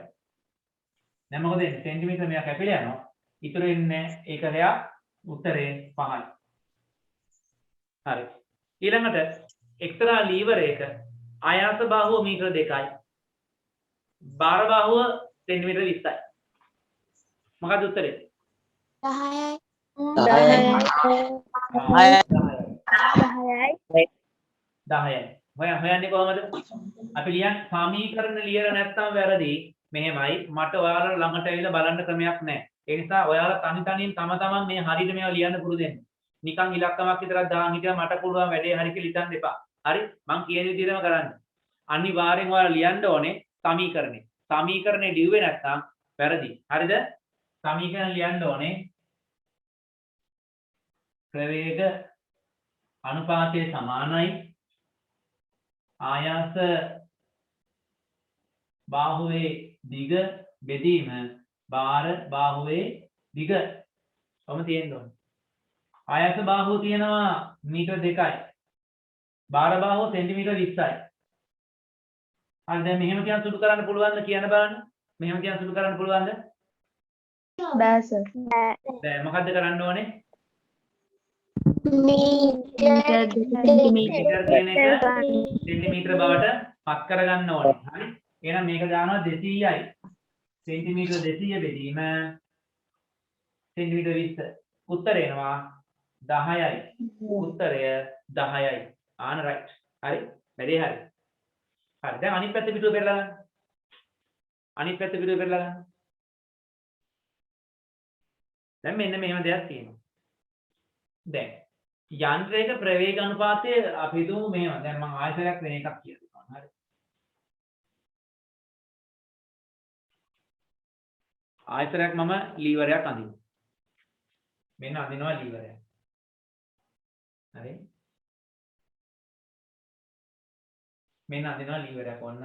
දැන් මොකද වෙන්නේ? සෙන්ටිමීටර මෙයා කැපිලා යනවා. ඉතුරු වෙන්නේ ඒකලයක් උත්තරේ 5යි. හරි. ඊළඟට එක්තරා ලීවරයක ආයාස බාහුව මීටර 2යි. භාර බාහුව සෙන්ටිමීටර 20යි. මොකක්ද උත්තරේ? 10යි 10යි. හොයන්නේ කොහමද? අපි සමීකරණ ලියලා නැත්නම් වැරදි. මෙහෙමයි මට ඔයාලා ළඟට ඇවිල්ලා බලන්න ක්‍රමයක් නැහැ. ඒ නිසා ඔයාලා තනි තනියෙන් තම තමන් මේ හරියට මේවා ලියන්න පුරුදු වෙන්න. නිකන් ඉලක්කමක් විතරක් දාන් හිටියා මට පුළුවන් වැඩේ හරි කියලා හිතන්න එපා. හරි? මං කියන විදිහටම කරන්න. අනිවාර්යෙන් ඔයාලා ලියන්න ඕනේ සමීකරණේ. සමීකරණේ ලිව්වේ නැත්නම් වැරදි. හරිද? සමීකරණ ලියන්න ඕනේ ප්‍රවේග අනුපාතය සමානයි ආයාස බාහුවේ දිග බෙදීම භාර බාහුවේ දිග. කොහොම තියෙන්න ඕනේ? ආයාස බාහුව තියෙනවා මීටර 2යි. භාර බාහුව සෙන්ටිමීටර 20යි. හරි දැන් මෙහෙම කියන සුදු කරන්න පුළුවන්ද කියන්න බලන්න. මෙහෙම කියන සුදු කරන්න පුළුවන්ද? බෑ සර්. දැන් මොකද්ද කරන්න ඕනේ? මීටර මීටර කියන එක සෙන්ටිමීටර බවට පත් කරගන්න ඕනේ. හරි? එහෙනම් මේක දානවා 200යි. සෙන්ටිමීටර 200 බෙදීම සෙන්ටිමීටර 20. උත්තර එනවා 10යි. උත්තරය 10යි. ආන රයිට්. හරි? වැඩේ හරි. හරි. දැන් අනිත් පැත්ත පිටුව පෙරලා ගන්න. අනිත් පැත්ත පිටුව පෙරලා ගන්න. දැන් මෙන්න මෙහෙම දෙයක් තියෙනවා. දැන් යන්ත්‍රයක ප්‍රවේග අනුපාතය අපි හිතමු මෙහෙම. දැන් මම ආයතනයක් වෙන එකක් කියලා දෙනවා. හරි. ආයතනයක් මම ලීවරයක් අඳිනවා. මෙන්න අඳිනවා ලීවරයක්. හරි. මෙන්න අඳිනවා ලීවරයක් ඔන්න.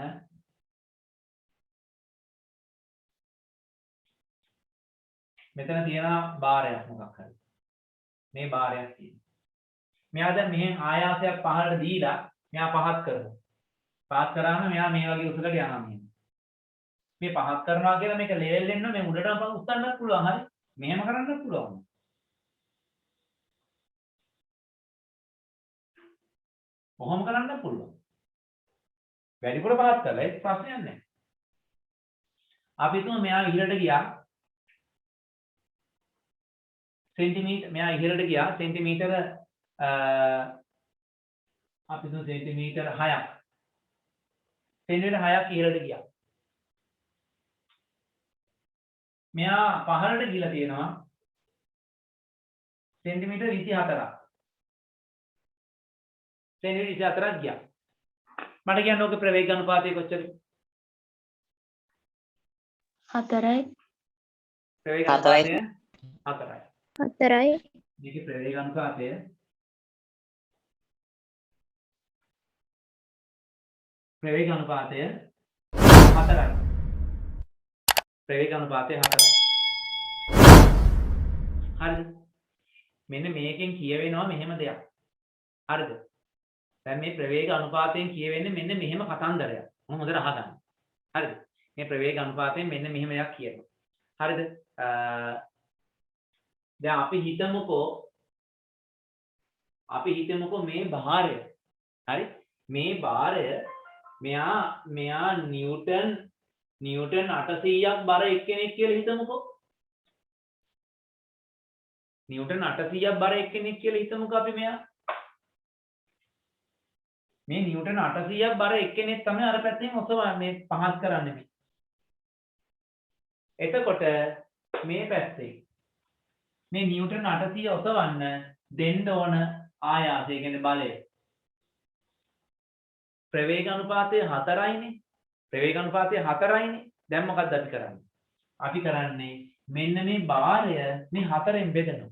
මෙතන තියෙනවා බාරයක් මොකක් හරි. මේ බාරයක් තියෙනවා. මෙයා දැන් මෙහෙන් ආයාසයක් පහළට දීලා මෙයා පහත් කරනවා. පහත් කරාම මෙයා මේ වගේ උසකට යනවා මෙහෙම. මේ පහත් කරනවා කියලා මේක ලෙවල් වෙන්න මේ උඩටම උස්සන්නත් පුළුවන් හරි. මෙහෙම කරන්නත් පුළුවන්. කොහොම කරන්න පුළුවන්. වැඩිපුර පහත් කළා ඒක ප්‍රශ්නයක් නැහැ. අපි හිතමු මෙයා ඉහළට ගියා සෙන්ටිමීටර් මෙයා ඉහළට ගියා සෙන්ටිමීටර අපි හිතමු සෙන්ටිමීටර 6ක්. සෙන්ටිමීටර 6ක් ඉහළට ගියා. මෙයා පහළට ගිහලා තියෙනවා සෙන්ටිමීටර 24ක්. සෙන්ටිමීටර 24ක් ගියා. මට කියන්න ඕක ප්‍රවේග අනුපාතය කොච්චරද? 4යි. ප්‍රවේග අනුපාතය 4යි. 4යි. මේකේ ප්‍රවේග අනුපාතය ප්‍රවේග අනුපාතය 4යි. ප්‍රවේග අනුපාතය 4යි. හරිද? මෙන්න මේකෙන් කියවෙනවා මෙහෙම දෙයක්. හරිද? දැන් මේ ප්‍රවේග අනුපාතයෙන් කියවෙන්නේ මෙන්න මෙහෙම කතන්දරයක්. මොන හොඳට අහගන්න. හරිද? මේ ප්‍රවේග අනුපාතයෙන් මෙන්න මෙහෙම එකක් කියනවා. හරිද? දැන් අපි හිතමුකෝ මේ භාරය. හරි? මේ භාරය මෙයා නිව්ටන් 800ක් බර එක්කෙනෙක් කියලා හිතමුකෝ. නිව්ටන් 800ක් බර එක්කෙනෙක් කියලා හිතමුකෝ අපි මෙයා. මේ නිව්ටන් 800ක් බර එක්කෙනෙක් තමයි අර පැත්තෙන් ඔසවන්නේ මේ පහත් කරන්නේ මේ. එතකොට මේ පැත්තේ මේ නිව්ටන් 800 ඔසවන්න දෙන්න ඕන ආයාසය කියන්නේ බලය. ප්‍රවේග අනුපාතය 4යිනේ. ප්‍රවේග අනුපාතය 4යිනේ. දැන් මොකක්ද අපි කරන්නේ? අපි කරන්නේ මෙන්න මේ භාරය මේ 4ෙන් බෙදනවා.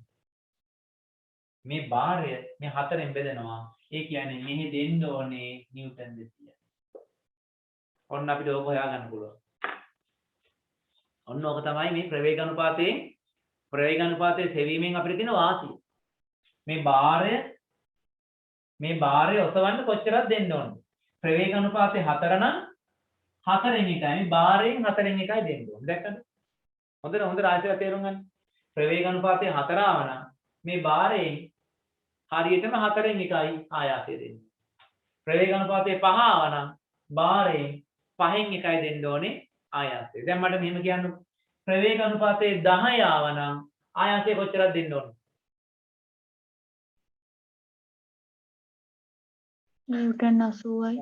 මේ භාරය මේ 4ෙන් බෙදනවා. ඒ කියන්නේ මෙහි දෙන්න ඕනේ නිව්ටන් 200. ඔන්න අපිට ඕක හොයාගන්න පුළුවන්. ඔන්න ඕක තමයි මේ ප්‍රවේග අනුපාතයේ සෙවීමෙන් අපිට තියෙන වාසිය. මේ භාරය ඔසවන්න කොච්චරක් දෙන්න ඕනද? ප්‍රවේග අනුපාතය 4 නම් 4න් එකයි මේ භාරයෙන් 4න් එකයි දෙන්න ඕනේ. දැක්කද? හොඳට ආශිර්වාද තේරුම් ගන්න. ප්‍රවේග අනුපාතය 4 ආවනම් මේ භාරයෙන් හරියටම 4න් එකයි ආයාසය දෙන්නේ. ප්‍රවේග අනුපාතය 5 ආවනම් භාරයෙන් 5න් එකයි දෙන්න ඕනේ ආයාසය. දැන් මට මෙහෙම කියන්න ප්‍රවේග අනුපාතය 10 ආවනම් ආයාසය කොච්චරක් දෙන්න ඕනේ? නිව්ටන් 80යි.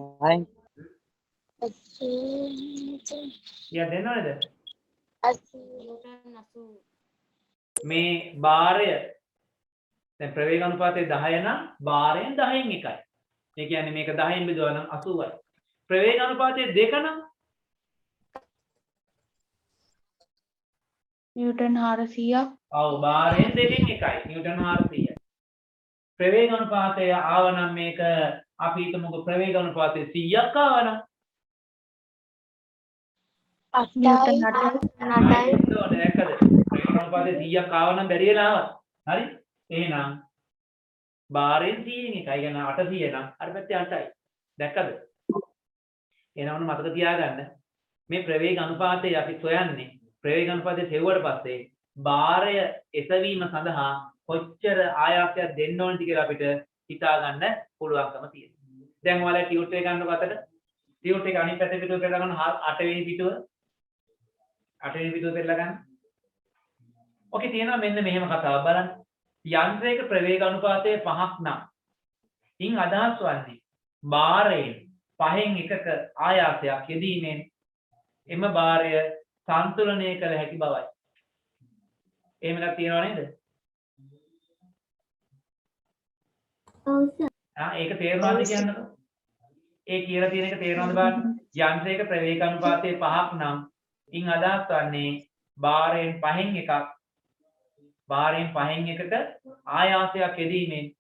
යා දෙනවද? මේ භාරය දැන් ප්‍රවේග අනුපාතය 10 නම් භාරයෙන් 10න් එකයි. ඒ කියන්නේ මේක 10න් බෙදුවා නම් 80යි. ප්‍රවේග අනුපාතය 2 නම් නිව්ටන් 400ක්. ඔව් භාරයෙන් 2න් එකයි. නිව්ටන් 400යි. ප්‍රවේග අනුපාතය ආවනම් මේක අපි හිතමුකෝ ප්‍රවේග අනුපාතය 100ක් ආවනම් නිව්ටන් 8යි. දැක්කද? ප්‍රවේග අනුපාතය 100ක් ආවනම් බැරි වෙලා ආවා. හරි? එහෙනම් භාරයෙන් 100න් එකයි. කියන්නේ 800 නම් අර පැත්තේ 8යි. දැක්කද? එහෙනම් ඔන්න මතක තියාගන්න මේ ප්‍රවේග අනුපාතය අපි සොයන්නේ ප්‍රවේග අනුපාතය සෙව්වට පස්සේ භාරය එසවීම සඳහා කොච්චර ආයාසයක් දෙන්න ඕනද කියලා අපිට හිතා ගන්න පුළුවන්කම තියෙනවා. දැන් ඔයාලා ටියුට් එක ගන්නකො අතට. ටියුට් එක අනිත් පැත්තේ පිටුව පෙරලා ගන්න 8 වෙනි පිටුව. 8 වෙනි පිටුව පෙරලා ගන්න. ඔකේ තියෙනවා මෙන්න මෙහෙම කතාවක් බලන්න. යන්ත්‍රයක ප්‍රවේග අනුපාතය 5ක් නම් ඉන් අදහස් වන්නේ භාරයෙන් 5න් එකක ආයාසයක් යෙදීමෙන් එම භාරය සන්තුලනය කළ හැකි බවයි. එහෙම එකක් තියෙනව නේද? ඒක තේරුණාද කියන්නකෝ. ඒ කියලා තියෙන එක තේරුණාද බලන්න. යන්ත්‍රයක ප්‍රවේග අනුපාතය 5ක් නම් ඉන් අදහස් වන්නේ භාරයෙන් 5න් එකක ආයාසයක් යෙදීමෙන්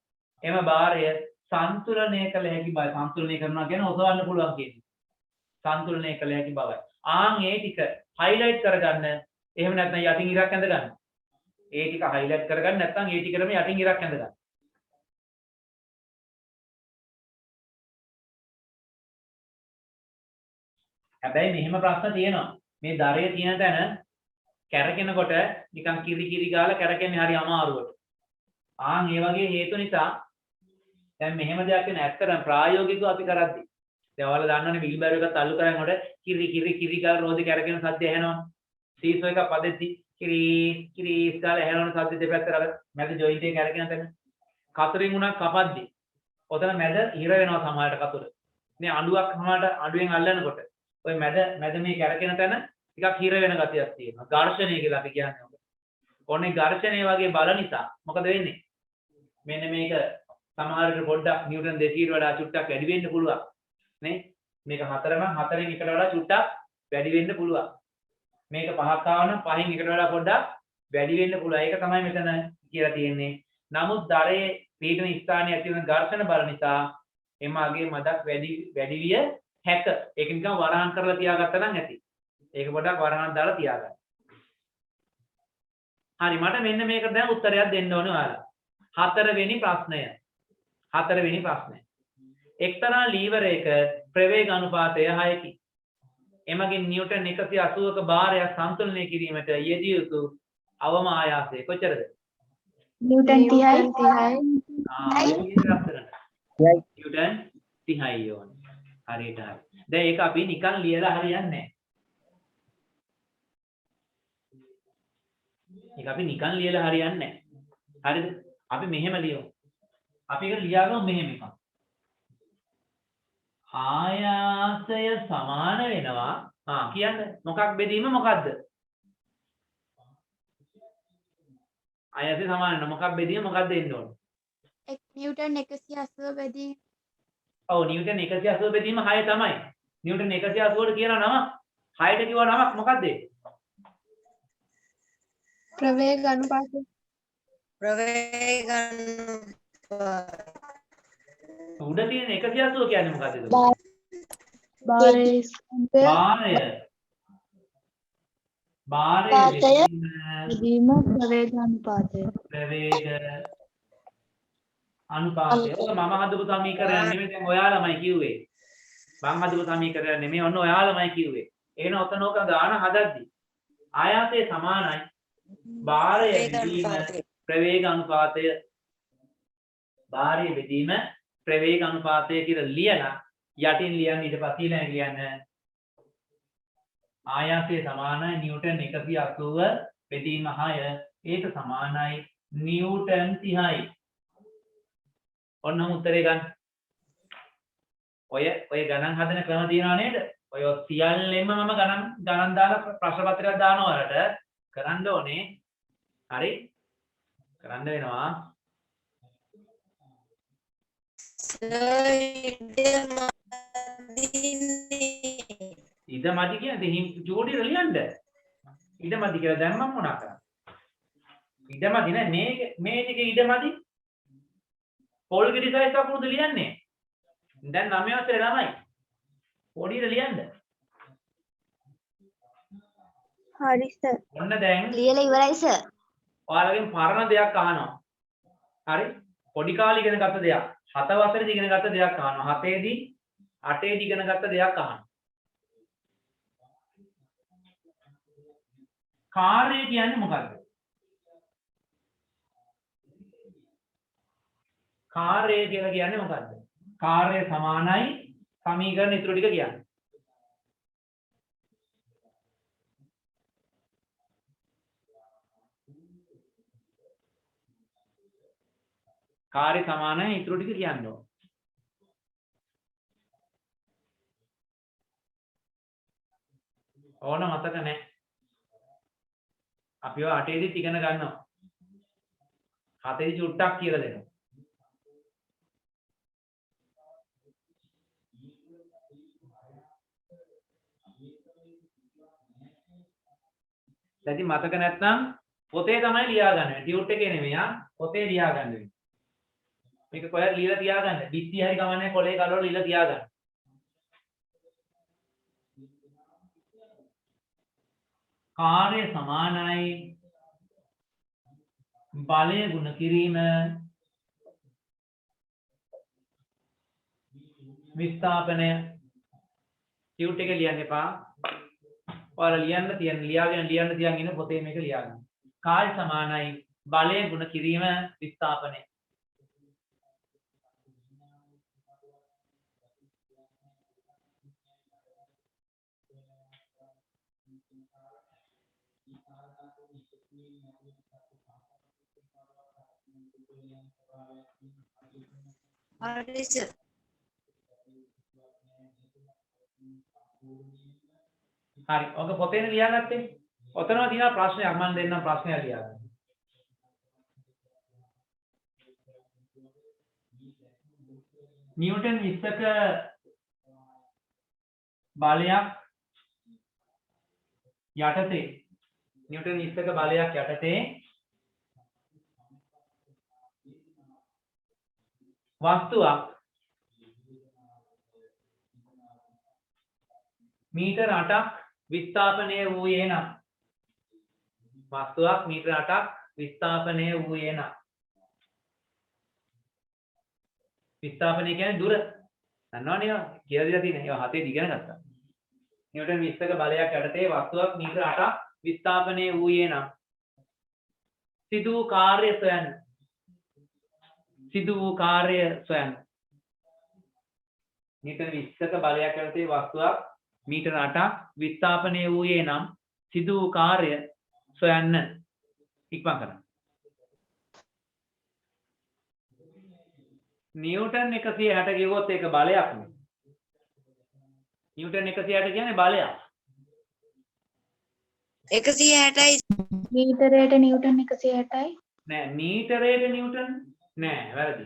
එම භාරය සන්තුලනය කළ හැකි බවයි. සන්තුලනය කරනවා කියන්නේ ඔසවන්න පුළුවන් කියන්නේ. සන්තුලනය කළ හැකි බවයි. ආන් ඒ ටික highlight කරගන්න. එහෙම නැත්නම් යටින් ඉරක් ඇඳ ගන්න. ඒ ටික highlight කරගන්න නැත්නම් ඒ ටිකටම යටින් ඉරක් ඇඳ ගන්න. හැබැයි මෙහෙම ප්‍රශ්න තියෙනවා. මේ දරේ තියෙන තැන කැරකෙනකොට නිකන් කිරි ගාලා කැරකෙන්නේ හරි අමාරුවට. ආන් ඒ වගේ හේතු නිසා දැන් මෙහෙම දෙයක් වෙන ඇත්තටම ප්‍රායෝගිකව අපි කරද්දී දැන් ඔයාලා දන්නවනේ විල්බර් එකක් තල්ලු කරනකොට කිරි කිරි කිරි ගාලා රෝදේ කැරගෙන සද්ද ඇහෙනවා. සීසෝ එකක් පදෙද්දි කිරි කිරි ගාලා ඇහෙනවනේ සද්ද දෙපැත්තට අර මැද ජොයින්ට් එක කැරගෙන තැන. කතරින් උනක් කපද්දි ඔතන මැද හිර වෙනවා සමහරට කතර. මේ අඬුවක් සමහරට අඬුවෙන් අල්ලනකොට ඔය මැද මේ කැරගෙන තැන ටිකක් හිර වෙන ගතියක් තියෙනවා. ඝර්ෂණය කියලා අපි කියන්නේ. ඔන්නේ ඝර්ෂණය වගේ බල නිසා මොකද වෙන්නේ? මෙන්න මේක සමහරට පොඩ්ඩක් නිව්ටන් 200ට වඩා චුට්ටක් වැඩි වෙන්න පුළුවන්. නේ? මේක 4ම 4න් එකට වඩා චුට්ටක් වැඩි වෙන්න පුළුවන්. මේක 5ක් ආවනම් 5න් එකට වඩා පොඩ්ඩක් වැඩි වෙන්න පුළුවන්. ඒක තමයි මෙතන කියලා තියෙන්නේ. නමුත් දරේ පීඩන ස්ථානයේ ඇති වෙන ඝර්ෂණ බල නිසා එමාගේ මදක් වැඩි විය හැක. ඒක නිකන් වරහන් කරලා තියාගත්තා නම් ඇති. ඒක පොඩ්ඩක් වරහන් දාලා තියාගන්න. හරි මට මෙන්න මේක දැන් උත්තරයක් දෙන්න ඕනේ ඔයාලා. හතරවෙනි ප්‍රශ්නය. එක්තරා ලීවර එක ප්‍රවේග අනුපාතය 6කි. එමගින් නිව්ටන් 180ක භාරයක් සන්තුලනය කිරීමට යෙදිය යුතු අවම ආයාසය කොච්චරද? නිව්ටන් 30යි. නිව්ටන් 30යි ඕනේ. හරියට හරි. දැන් ඒක අපි නිකන් ලියලා හරියන්නේ නැහැ. ඒක අපි නිකන් ලියලා හරියන්නේ නැහැ. හරිද? අපි මෙහෙම ලියමු. අපි ඒක ලියාගමු මෙහෙම එකක්. ආයාසය සමාන වෙනවා. කියන්න. මොකක් බෙදීම මොකද්ද? ආයාසය සමාන වෙනවා. මොකක් බෙදීම මොකක්ද දෙන්න ඕනේ? නිව්ටන් 180 බෙදීම. ඔව් නිව්ටන් 180 බෙදීම 6 තමයි. නිව්ටන් 180ට කියන නම 6ට කිව්ව නමක් මොකක්ද? ප්‍රවේග අනුපාතය. උඩ තියෙන 180 කියන්නේ මොකද්ද? භාරය බෙදීම ප්‍රවේග අනුපාතය. ඔක මම හදපු සමීකරණයක් නෙමෙයි දැන් ඔයාලමයි කිව්වේ. මම හදපු සමීකරණයක් නෙමෙයි ඔන්න ඔයාලමයි කිව්වේ. එහෙනම් ඔතන ඕක ගාන හදද්දි ආයාසය සමානයි. භාරය බෙදීම ප්‍රවේග අනුපාතය. භාරය බෙදීම ප්‍රවේග අනුපාතය කියලා ලියලා යටින් ලියන්න ඊට පස්සේ ලියන්න ආයාසය සමානයි නිව්ටන් 180 බෙදීම 6 ඒක සමානයි නිව්ටන් 30යි. ඔන්න උත්තරේ ගන්න. ඔය ගණන් හදන ක්‍රම තියනවා නේද? ඔය සියල්ලෙම මම ගණන් දාලා ප්‍රශ්න පත්‍රයක් දානවා වලට කරන්න ඕනේ. හරි? කරන්න වෙනවා. ඉදමදි කියන්නේ ජෝඩි ලියන්න. ඉදමදි කියලා දැන් මම මොනා කරන්නේ? ඉදමදි නෑ මේ ටිකේ ඉදමදි. පොල් ගෙඩි සයිස් අකුරුද ලියන්නේ? දැන් 9 වසරේ ළමයි. පොඩියට ලියන්න. හරි සර්. ඔන්න දැන් ලියලා ඉවරයි සර්. ඔයාලගෙන් පරණ දෙයක් අහනවා. හරි? පොඩි කාලේ ඉගෙන ගත්ත දෙයක්. 7 වසරේදී ඉගෙන ගත්ත දෙයක් අහනවා. 7 දී 8 දී ඉගෙන ගත්ත දෙයක් අහනවා. කාර්යය කියන්නේ මොකද්ද? කාර්යය කියලා කියන්නේ මොකද්ද? කාර්ය සමානයි සමීකරණ ඉතුරු ටික කියන්නේ. කාර්ය සමානයි ඉතුරු ටික කියන්න ඕන. ඕන මතක නැහැ. අපි ඔය 8 දිත් ඉගෙන ගන්නවා. 7 දි චුට්ටක් කියලා දෙනවා. දැන් මතක නැත්නම් පොතේ තමයි ලියා ගන්න. ටියුට් එකේ නෙමෙයි පොතේ ලියා ගන්න වෙන්නේ. මේක කොහෙද ලියලා තියාගන්න. බිත්ති හරි ගමන්නේ කොලේ කලවල ලියලා තියාගන්න. කාර්ය සමානයි බලය ගුණ කිරීම විස්ථාපනය ටියුට් එකේ ලියන්න එපා. ඔයාලා ලියාගෙන තියන් ඉන්න පොතේ මේක ලියාගන්න. කාර්ය සමානයි බලය ගුණ කිරීම විස්ථාපනය. හරි සර්. හරි. ඔක පොතේනේ ලියාගත්තේ. ඔතනම තියෙනවා ප්‍රශ්නයක් මම දෙන්නම් ප්‍රශ්නයක් ලියාගන්න. නිව්ටන් 20ක බලයක් යටතේ නිව්ටන් 20ක බලයක් යටතේ වස්තුවක් මීටර 8ක් විස්ථාපනය වූයේ නම් වස්තුවක් මීටර 8ක් විස්ථාපනය වූයේ නම් විස්ථාපනය කියන්නේ දුර දන්නවනේ කියලා දීලා තියෙන ඒවා හතේ ඉගෙන ගත්තා. නිව්ටන් 20ක බලයක් යටතේ වස්තුවක් මීටර 8ක් විස්ථාපනය වූයේ නම් සිදු වූ කාර්ය සොයන්න. සිදු වූ කාර්ය සොයන්න. නිව්ටන් 20ක බලයක් යටතේ වස්තුවක් මීටර 8ක් විස්ථාපනය වූයේ නම් සිදු වූ කාර්ය සොයන්න. ඉක්මන් කරන්න. නිව්ටන් 160 කිව්වොත් ඒක බලයක් නේ. නිව්ටන් 160 කියන්නේ බලයක්. 160යි මීටරයට නිව්ටන් 160යි. නෑ මීටරයට නිව්ටන් නෑ වැරදි.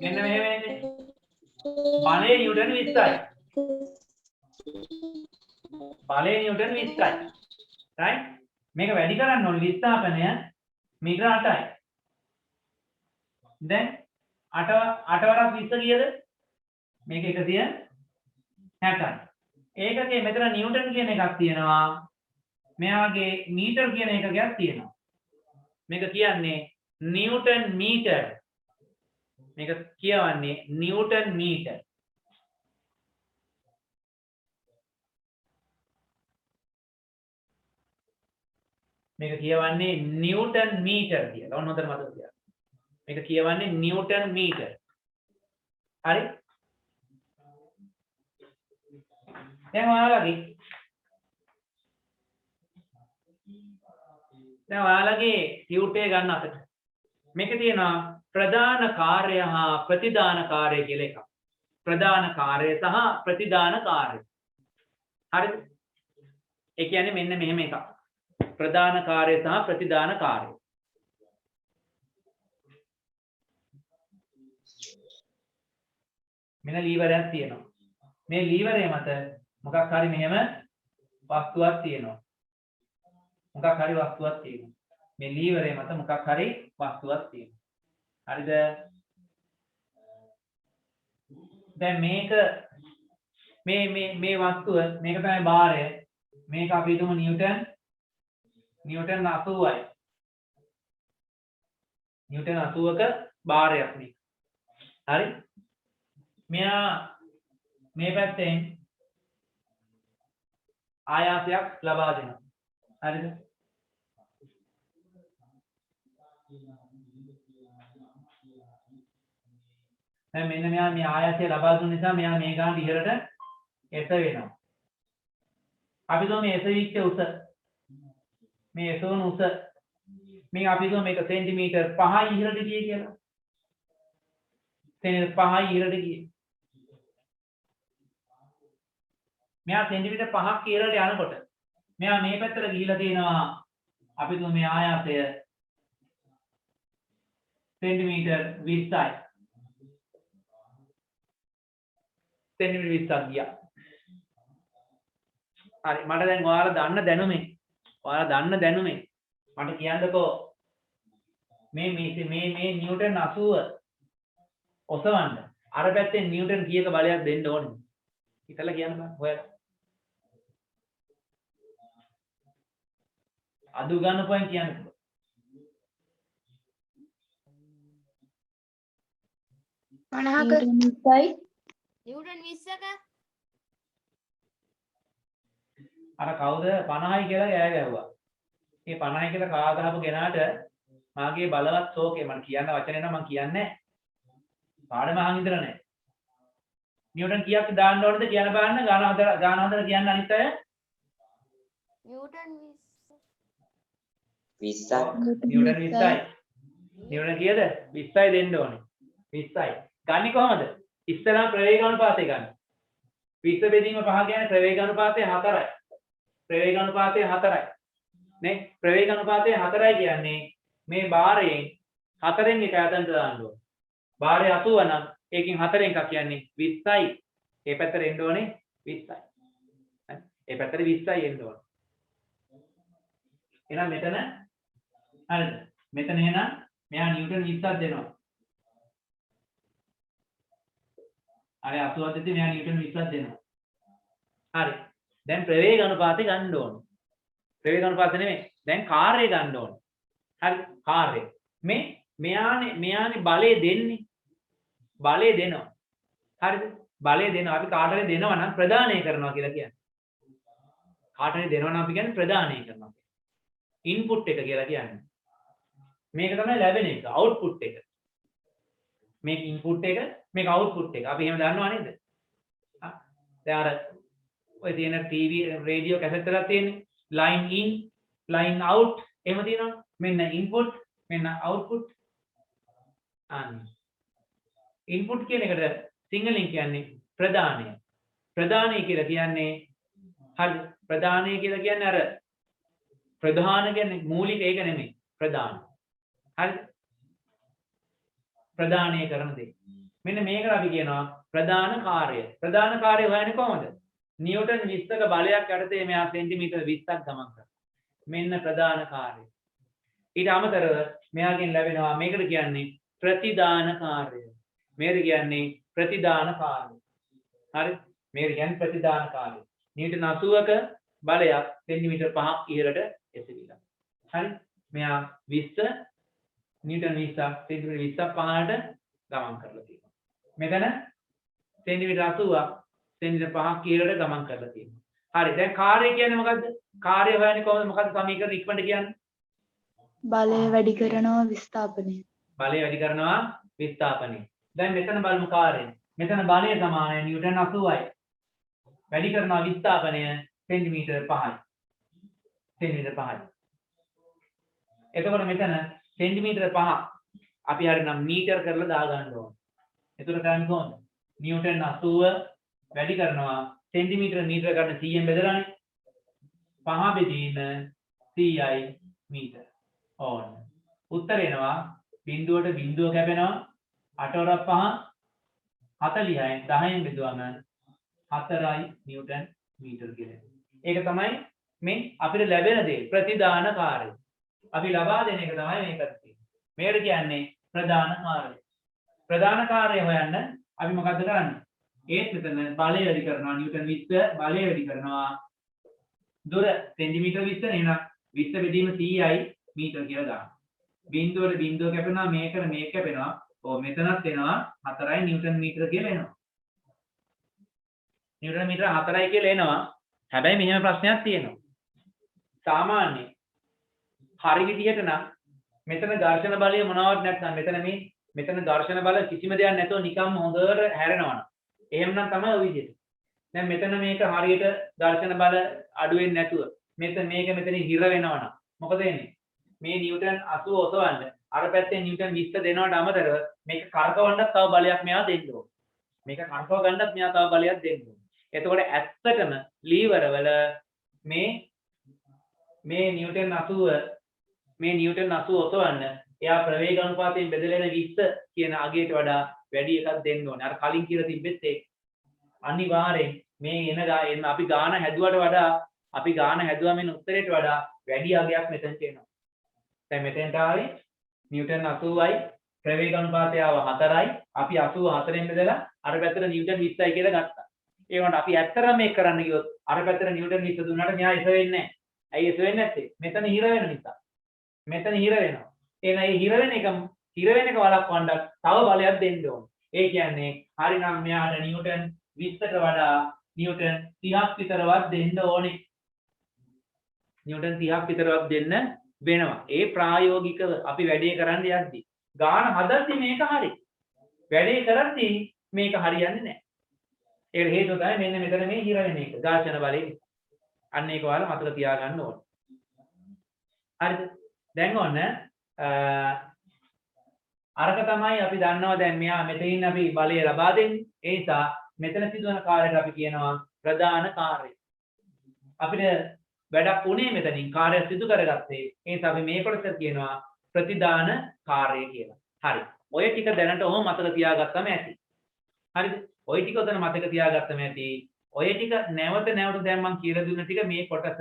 මෙන්න මෙහෙම වෙන්නේ. බලය නිව්ටන් 20යි. බලය නිව්ටන් 20යි. right? මේක වැඩි කරන්න ඕනේ විස්ථාපනය මීටර 8යි. දැන් 8 වරක් 20 කීයද? මේක 160යි. ඒකගේ මෙතන නිව්ටන් කියන එකක් තියෙනවා. මෙයාගේ මීටර කියන එකක් තියෙනවා. මේක කියන්නේ නිව්ටන් මීටර. මේක කියවන්නේ නිව්ටන් මීටර. මේක කියවන්නේ නිව්ටන් මීටර කියලා. ඔන්න හොඳට මතක තියාගන්න. මේක කියවන්නේ නිව්ටන් මීටර. හරි? දැන් ඔයාලගේ ටියුටේ ගන්න අතට මේක තියෙනවා ප්‍රධාන කාර්ය හා ප්‍රතිදාන කාර්ය කියලා එකක්. ප්‍රධාන කාර්ය සහ ප්‍රතිදාන කාර්ය. හරිද? ඒ කියන්නේ මෙන්න මෙහෙම එකක්. ප්‍රධාන කාර්ය සහ ප්‍රතිදාන කාර්ය. මෙන්න ලීවරයක් තියෙනවා. මේ ලීවරය මත මොකක් හරි මෙහෙම වස්තුවක් තියෙනවා. මොකක් හරි වස්තුවක් තියෙනවා. මේ ලීවරය මත මොකක් හරි වස්තුවක් තියෙනවා. හරිද? දැන් මේක මේ වස්තුව මේක තමයි භාරය. මේක අපි හිතමු නිව්ටන් 80යි. නිව්ටන් 80ක භාරයක් මේක. හරි? මෙයා මේ පැත්තෙන් ආයාසයක් ලබා දෙනවා. හරිද? දැන් මෙන්න මෙයා මේ ආයාසය ලබා දුන්න නිසා මෙයා මේ ගාන ඉහළට එස වෙනවා. අපි දුම මේ එසවිච්ච උස මේ එසවන උස මේ අපි දුම මේක සෙන්ටිමීටර් 5යි ඉහළට ගියේ කියලා. සෙන්ටිමීටර් 5යි ඉහළට ගියේ. මෙයා සෙන්ටිමීටර් 5ක් ඉහළට යනකොට මෙයා මේ පැත්තට ගිහිලා තියෙනවා අපි දුම මේ ආයාසය සෙන්ටිමීටර් 20යි. සෙන්ටිමීටර් 20ක් ගියා. හරි මට දැන් ඔයාලා දන්න දැනුමේ මට කියන්නකෝ මේ නිව්ටන් 80 ඔසවන්න අර පැත්තෙන් නිව්ටන් කීයක බලයක් දෙන්න ඕනේ හිතලා කියන්න බෑ ඔයාලා අඩු ගන්න පොයින් කියන්න නිව්ටන් 20යි. නිව්ටන් 20ක අර කවුද 50යි කියලා ගෑ ගැහුවා. මේ 50යි කියලා කා ගහපු කෙනාට මාගේ බලවත් ශෝකය මම කියන්න වචනේ නම් මම කියන්නේ පාඩම අහන් ඉඳලා නැහැ. නිව්ටන් කීයක් දාන්න ඕනද කියන බලන්න ගාන හදලා කියන්න අනිත් අය. නිව්ටන් 20ක් නිව්ටන් 20යි. නිව්ටන් කීයද? 20යි දෙන්න ඕනේ. 20යි. ගන්නේ කොහමද? ඉස්සරහා ප්‍රවේගානුපාතය ගන්න. 20 බෙදීම 5 කියන්නේ ප්‍රවේගානුපාතය 4යි. ප්‍රවේගානුපාතය 4යි. නේ? ප්‍රවේගානුපාතය 4යි කියන්නේ මේ බාරයෙන් 4න් එක ඇතන්ට දාන්න ඕනේ. බාරය 80 නම් ඒකෙන් 4න් එකක් කියන්නේ 20යි. ඒ පැත්තට එන්න ඕනේ 20යි. ඒ පැත්තට 20යි එන්න ඕනේ. එහෙනම් මෙතන හරිද? මෙතන එහෙනම් මෙහා නිව්ටන් 20ක් දෙනවා. අර 80ක් දෙද්දි මෙහා නිව්ටන් 20ක් දෙනවා. හරි. දැන් ප්‍රවේග අනුපාතය ගන්න ඕනේ. ප්‍රවේග අනුපාතය නෙමෙයි. දැන් කාර්යය ගන්න ඕනේ. හරි. කාර්යය. මෙයානේ බලය දෙන්නේ. බලය දෙනවා. හරිද? බලය දෙනවා. අපි කාට හරි දෙනවා නම් ප්‍රදානය කරනවා කියලා කියන්නේ. කාට හරි දෙනවා නම් අපි කියන්නේ ප්‍රදානය කරනවා. ඉන්පුට් එක කියලා කියන්නේ. මේක තමයි ලැබෙන එක. අවුට්පුට් එක. මේක ඉන්පුට් එක, මේක අවුට්පුට් එක. අපි එහෙම දන්නවා නේද? දැන් අර ඔය තියෙන ටීවී රේඩියෝ කැසට් එකක් තියෙන්නේ. line in, line out එහෙම තියෙනවා. මෙන්න ඉන්පුට්, මෙන්න අවුට්පුට්. ඉන්පුට් කියන එකට සිංහලෙන් කියන්නේ ප්‍රදානය. ප්‍රදානය කියලා කියන්නේ හරි ප්‍රදානය කියලා කියන්නේ අර ප්‍රධාන කියන්නේ මූලික ඒක නෙමෙයි ප්‍රධාන. හරි ප්‍රදානය කරන දේ. මෙන්න මේකට අපි කියනවා ප්‍රධාන කාර්යය. ප්‍රධාන කාර්යය හොයන්නේ කොහොමද? නිව්ටන් 20ක බලයක් යටතේ මෙයා සෙන්ටිමීටර් 20ක් ගමන් කරනවා. මෙන්න ප්‍රධාන කාර්යය. ඊට අමතරව මෙයාගෙන් ලැබෙනවා මේකට කියන්නේ ප්‍රතිදාන කාර්යය. මේකට කියන්නේ ප්‍රතිදාන කාර්යය. හරි? මේකට කියන්නේ ප්‍රතිදාන කාර්යය. නිව්ටන් 80ක බලයක් සෙන්ටිමීටර් 5ක් ඉහළට එසවිලා. හරි? මෙයා 20 නිව්ටන් 20ක් සෙන්ටිමීටර් 20ක් 5ට ගමන් කරලා තියෙනවා. මෙතන සෙන්ටිමීටර් 80ක් සෙන්ටිමීටර් 5ක් ඉහළට ගමන් කරලා තියෙනවා. හරි. දැන් කාර්යය කියන්නේ මොකද්ද? කාර්යය හොයන්නේ කොහොමද? මොකද්ද සමීකරණ ඉක්මනට කියන්නේ? බලය වැඩි කරනවා විස්ථාපනය. බලය වැඩි කරනවා විස්ථාපනය. දැන් මෙතන බලමු කාර්යය. මෙතන බලය සමානයි නිව්ටන් 80යි. වැඩි කරනවා විස්ථාපනය සෙන්ටිමීටර් 5යි. සෙන්ටිමීටර් 5යි. එතකොට මෙතන සෙන්ටිමීටර් 5 අපි හරිනම් මීටර් කරලා දා ගන්න ඕන. එතකොට කරන්නේ කොහොමද? නිව්ටන් 80 වැඩි කරනවා සෙන්ටිමීටර මීටර ගන්න 100ෙන් බෙදලානේ. 5 බෙදීම 100යි මීටර. ඕන. උත්තර එනවා බිඳුවට බිඳුව කැපෙනවා 8 වරක් 5 40යි 10ෙන් බෙදුවම 4යි නිව්ටන් මීටර කියලා. ඒක තමයි මේ අපිට ලැබෙන දේ ප්‍රතිදාන කාර්යය. අපි ලබා දෙන එක තමයි මේකට තියෙන්නේ. මේකට කියන්නේ ප්‍රධාන කාර්යය. ප්‍රධාන කාර්යය හොයන්න අපි මොකද්ද කරන්නේ? ඒත් මෙතන බලය වැඩි කරනවා නිව්ටන් 20 බලය වැඩි කරනවා දුර සෙන්ටිමීටර 20 නේ එහෙනම් 20 බෙදීම 100යි මීටර කියලා දාන්න. බිඳුවට බිඳුව කැපෙනවා මේකට මේක කැපෙනවා. ඔව් මෙතනත් එනවා 4යි නිව්ටන් මීටර කියලා එනවා. නිව්ටන් මීටර 4යි කියලා එනවා. හැබැයි මෙහෙම ප්‍රශ්නයක් තියෙනවා. සාමාන්‍ය හරි විදිහට නම් මෙතන ඝර්ෂණ බලය මොනවත් නැත්නම් මෙතන ඝර්ෂණ බල කිසිම දෙයක් නැතුව නිකම්ම හොඳට හැරෙනවා. එහෙමනම් තමයි ඔය විදිහට. දැන් මෙතන මේක හරියට ඝර්ෂණ බල අඩු වෙන්නේ නැතුව මේක මෙතන හිර වෙනවා නම් මොකද වෙන්නේ? මේ නිව්ටන් 80 ඔසවන්න අර පැත්තේ නිව්ටන් 20 දෙනවට අමතරව මේක කරකවන්නත් තව බලයක් මෙයා දෙන්න ඕන. මේක කරකව ගන්නත් මෙයා තව බලයක් දෙන්න ඕන. එතකොට ඇත්තටම ලීවර වල මේ නිව්ටන් 80 ඔසවන්න එයා ප්‍රවේග අනුපාතයෙන් බෙදලා එන 20 කියන අගයට වඩා වැඩි එකක් දෙන්න ඕනේ. අර කලින් කියලා තිබෙත් ඒක. අනිවාර්යෙන් මේ එන අපි ගාන හැදුවට වඩා අපි ගාන හැදුවා මෙන්න උත්තරයට වඩා වැඩි අගයක් මෙතනට එනවා. දැන් මෙතෙන්ට ආවේ නිව්ටන් 80යි ප්‍රවේග අනුපාතය ආව 4යි. අපි 84න් බෙදලා අර පැත්තට නිව්ටන් 20යි කියලා ගත්තා. ඒ වුණාට අපි ඇත්තටම මේක කරන්න ගියොත් අර පැත්තට නිව්ටන් 20 දුන්නාට මෙහා එස වෙන්නේ නැහැ. ඇයි එස වෙන්නේ නැත්තේ? මෙතන හිර වෙන නිසා. මෙතන හිර වෙනවා. එහෙනම් මේ හිර වෙන එක වළක්වන්න තව බලයක් දෙන්න ඕනේ. ඒ කියන්නේ හරිනම් මෙයාට නිව්ටන් 20ට වඩා නිව්ටන් 30ක් විතරවත් දෙන්න ඕනේ. නිව්ටන් 30ක් විතරවත් දෙන්න වෙනවා. ඒ ප්‍රායෝගිකව අපි වැඩේ කරන්න යද්දි ගාන හදද්දි මේක හරි. වැඩේ කරද්දි මේක හරියන්නේ නැහැ. ඒකට හේතුව තමයි මෙන්න මෙතන මේ හිර වෙන එක. ඝර්ෂණ බලය නිසා. අන්න ඒක ඔයාලා මතක තියාගන්න ඕනේ. හරිද? දැන් ඔන්න අරක තමයි අපි දන්නවා දැන් මෙයා මෙතනින් අපි බලය ලබා දෙන්නේ. ඒ නිසා මෙතන සිදුවන කාර්යයට අපි කියනවා ප්‍රධාන කාර්යය. අපිට වැඩක් උනේ මෙතනින් කාර්යය සිදු කරගත්තේ. ඒ නිසා අපි මේ කොටස කියනවා ප්‍රතිදාන කාර්යය කියලා. හරි. ඔය ටික දැනට ඔහොම මතක තියාගත්තම ඇති. හරිද? ඔය ටික උතන මතක තියාගත්තම ඇති. ඔය ටික නැවත දැන් මම කියලා දුන්න ටික මේ කොටස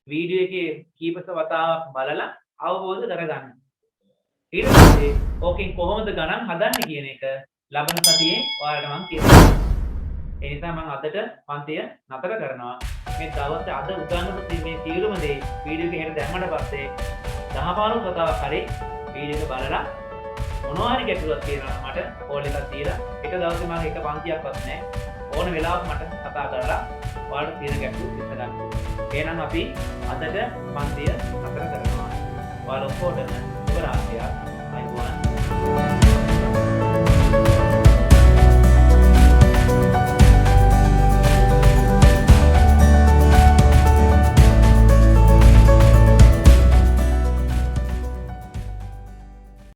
වීඩියෝ එකේ කීපස වතාවක් බලලා අවබෝධ කරගන්න. ඊට පස්සේ ඕකෙන් කොහොමද ගණන් හදන්නේ කියන එක ලබන සතියේ ඔයාලට මම කියනවා. ඒ නිසා මම අදට පන්තිය නතර කරනවා. මේ දවසේ අද උගන්වපු මේ සියලුම දේ වීඩියෝ එකේ හෙට දැම්මට පස්සේ 10-15 වතාවක් හරි වීඩියෝ එක බලලා මොනවා හරි ගැටලුවක් තියෙනවා මට කෝල් එකක් දීලා එක දවසේ මම එක පන්තියක්වත් නැහැ. ඕන වෙලාවක මට කතා කරලා ඔයාලට තියෙන ගැටලු විසඳන්න. එහෙනම් අපි අදට පන්තිය නතර කරනවා. ඔයාලා ඔක්කොටම සුබ රාත්‍රියක්.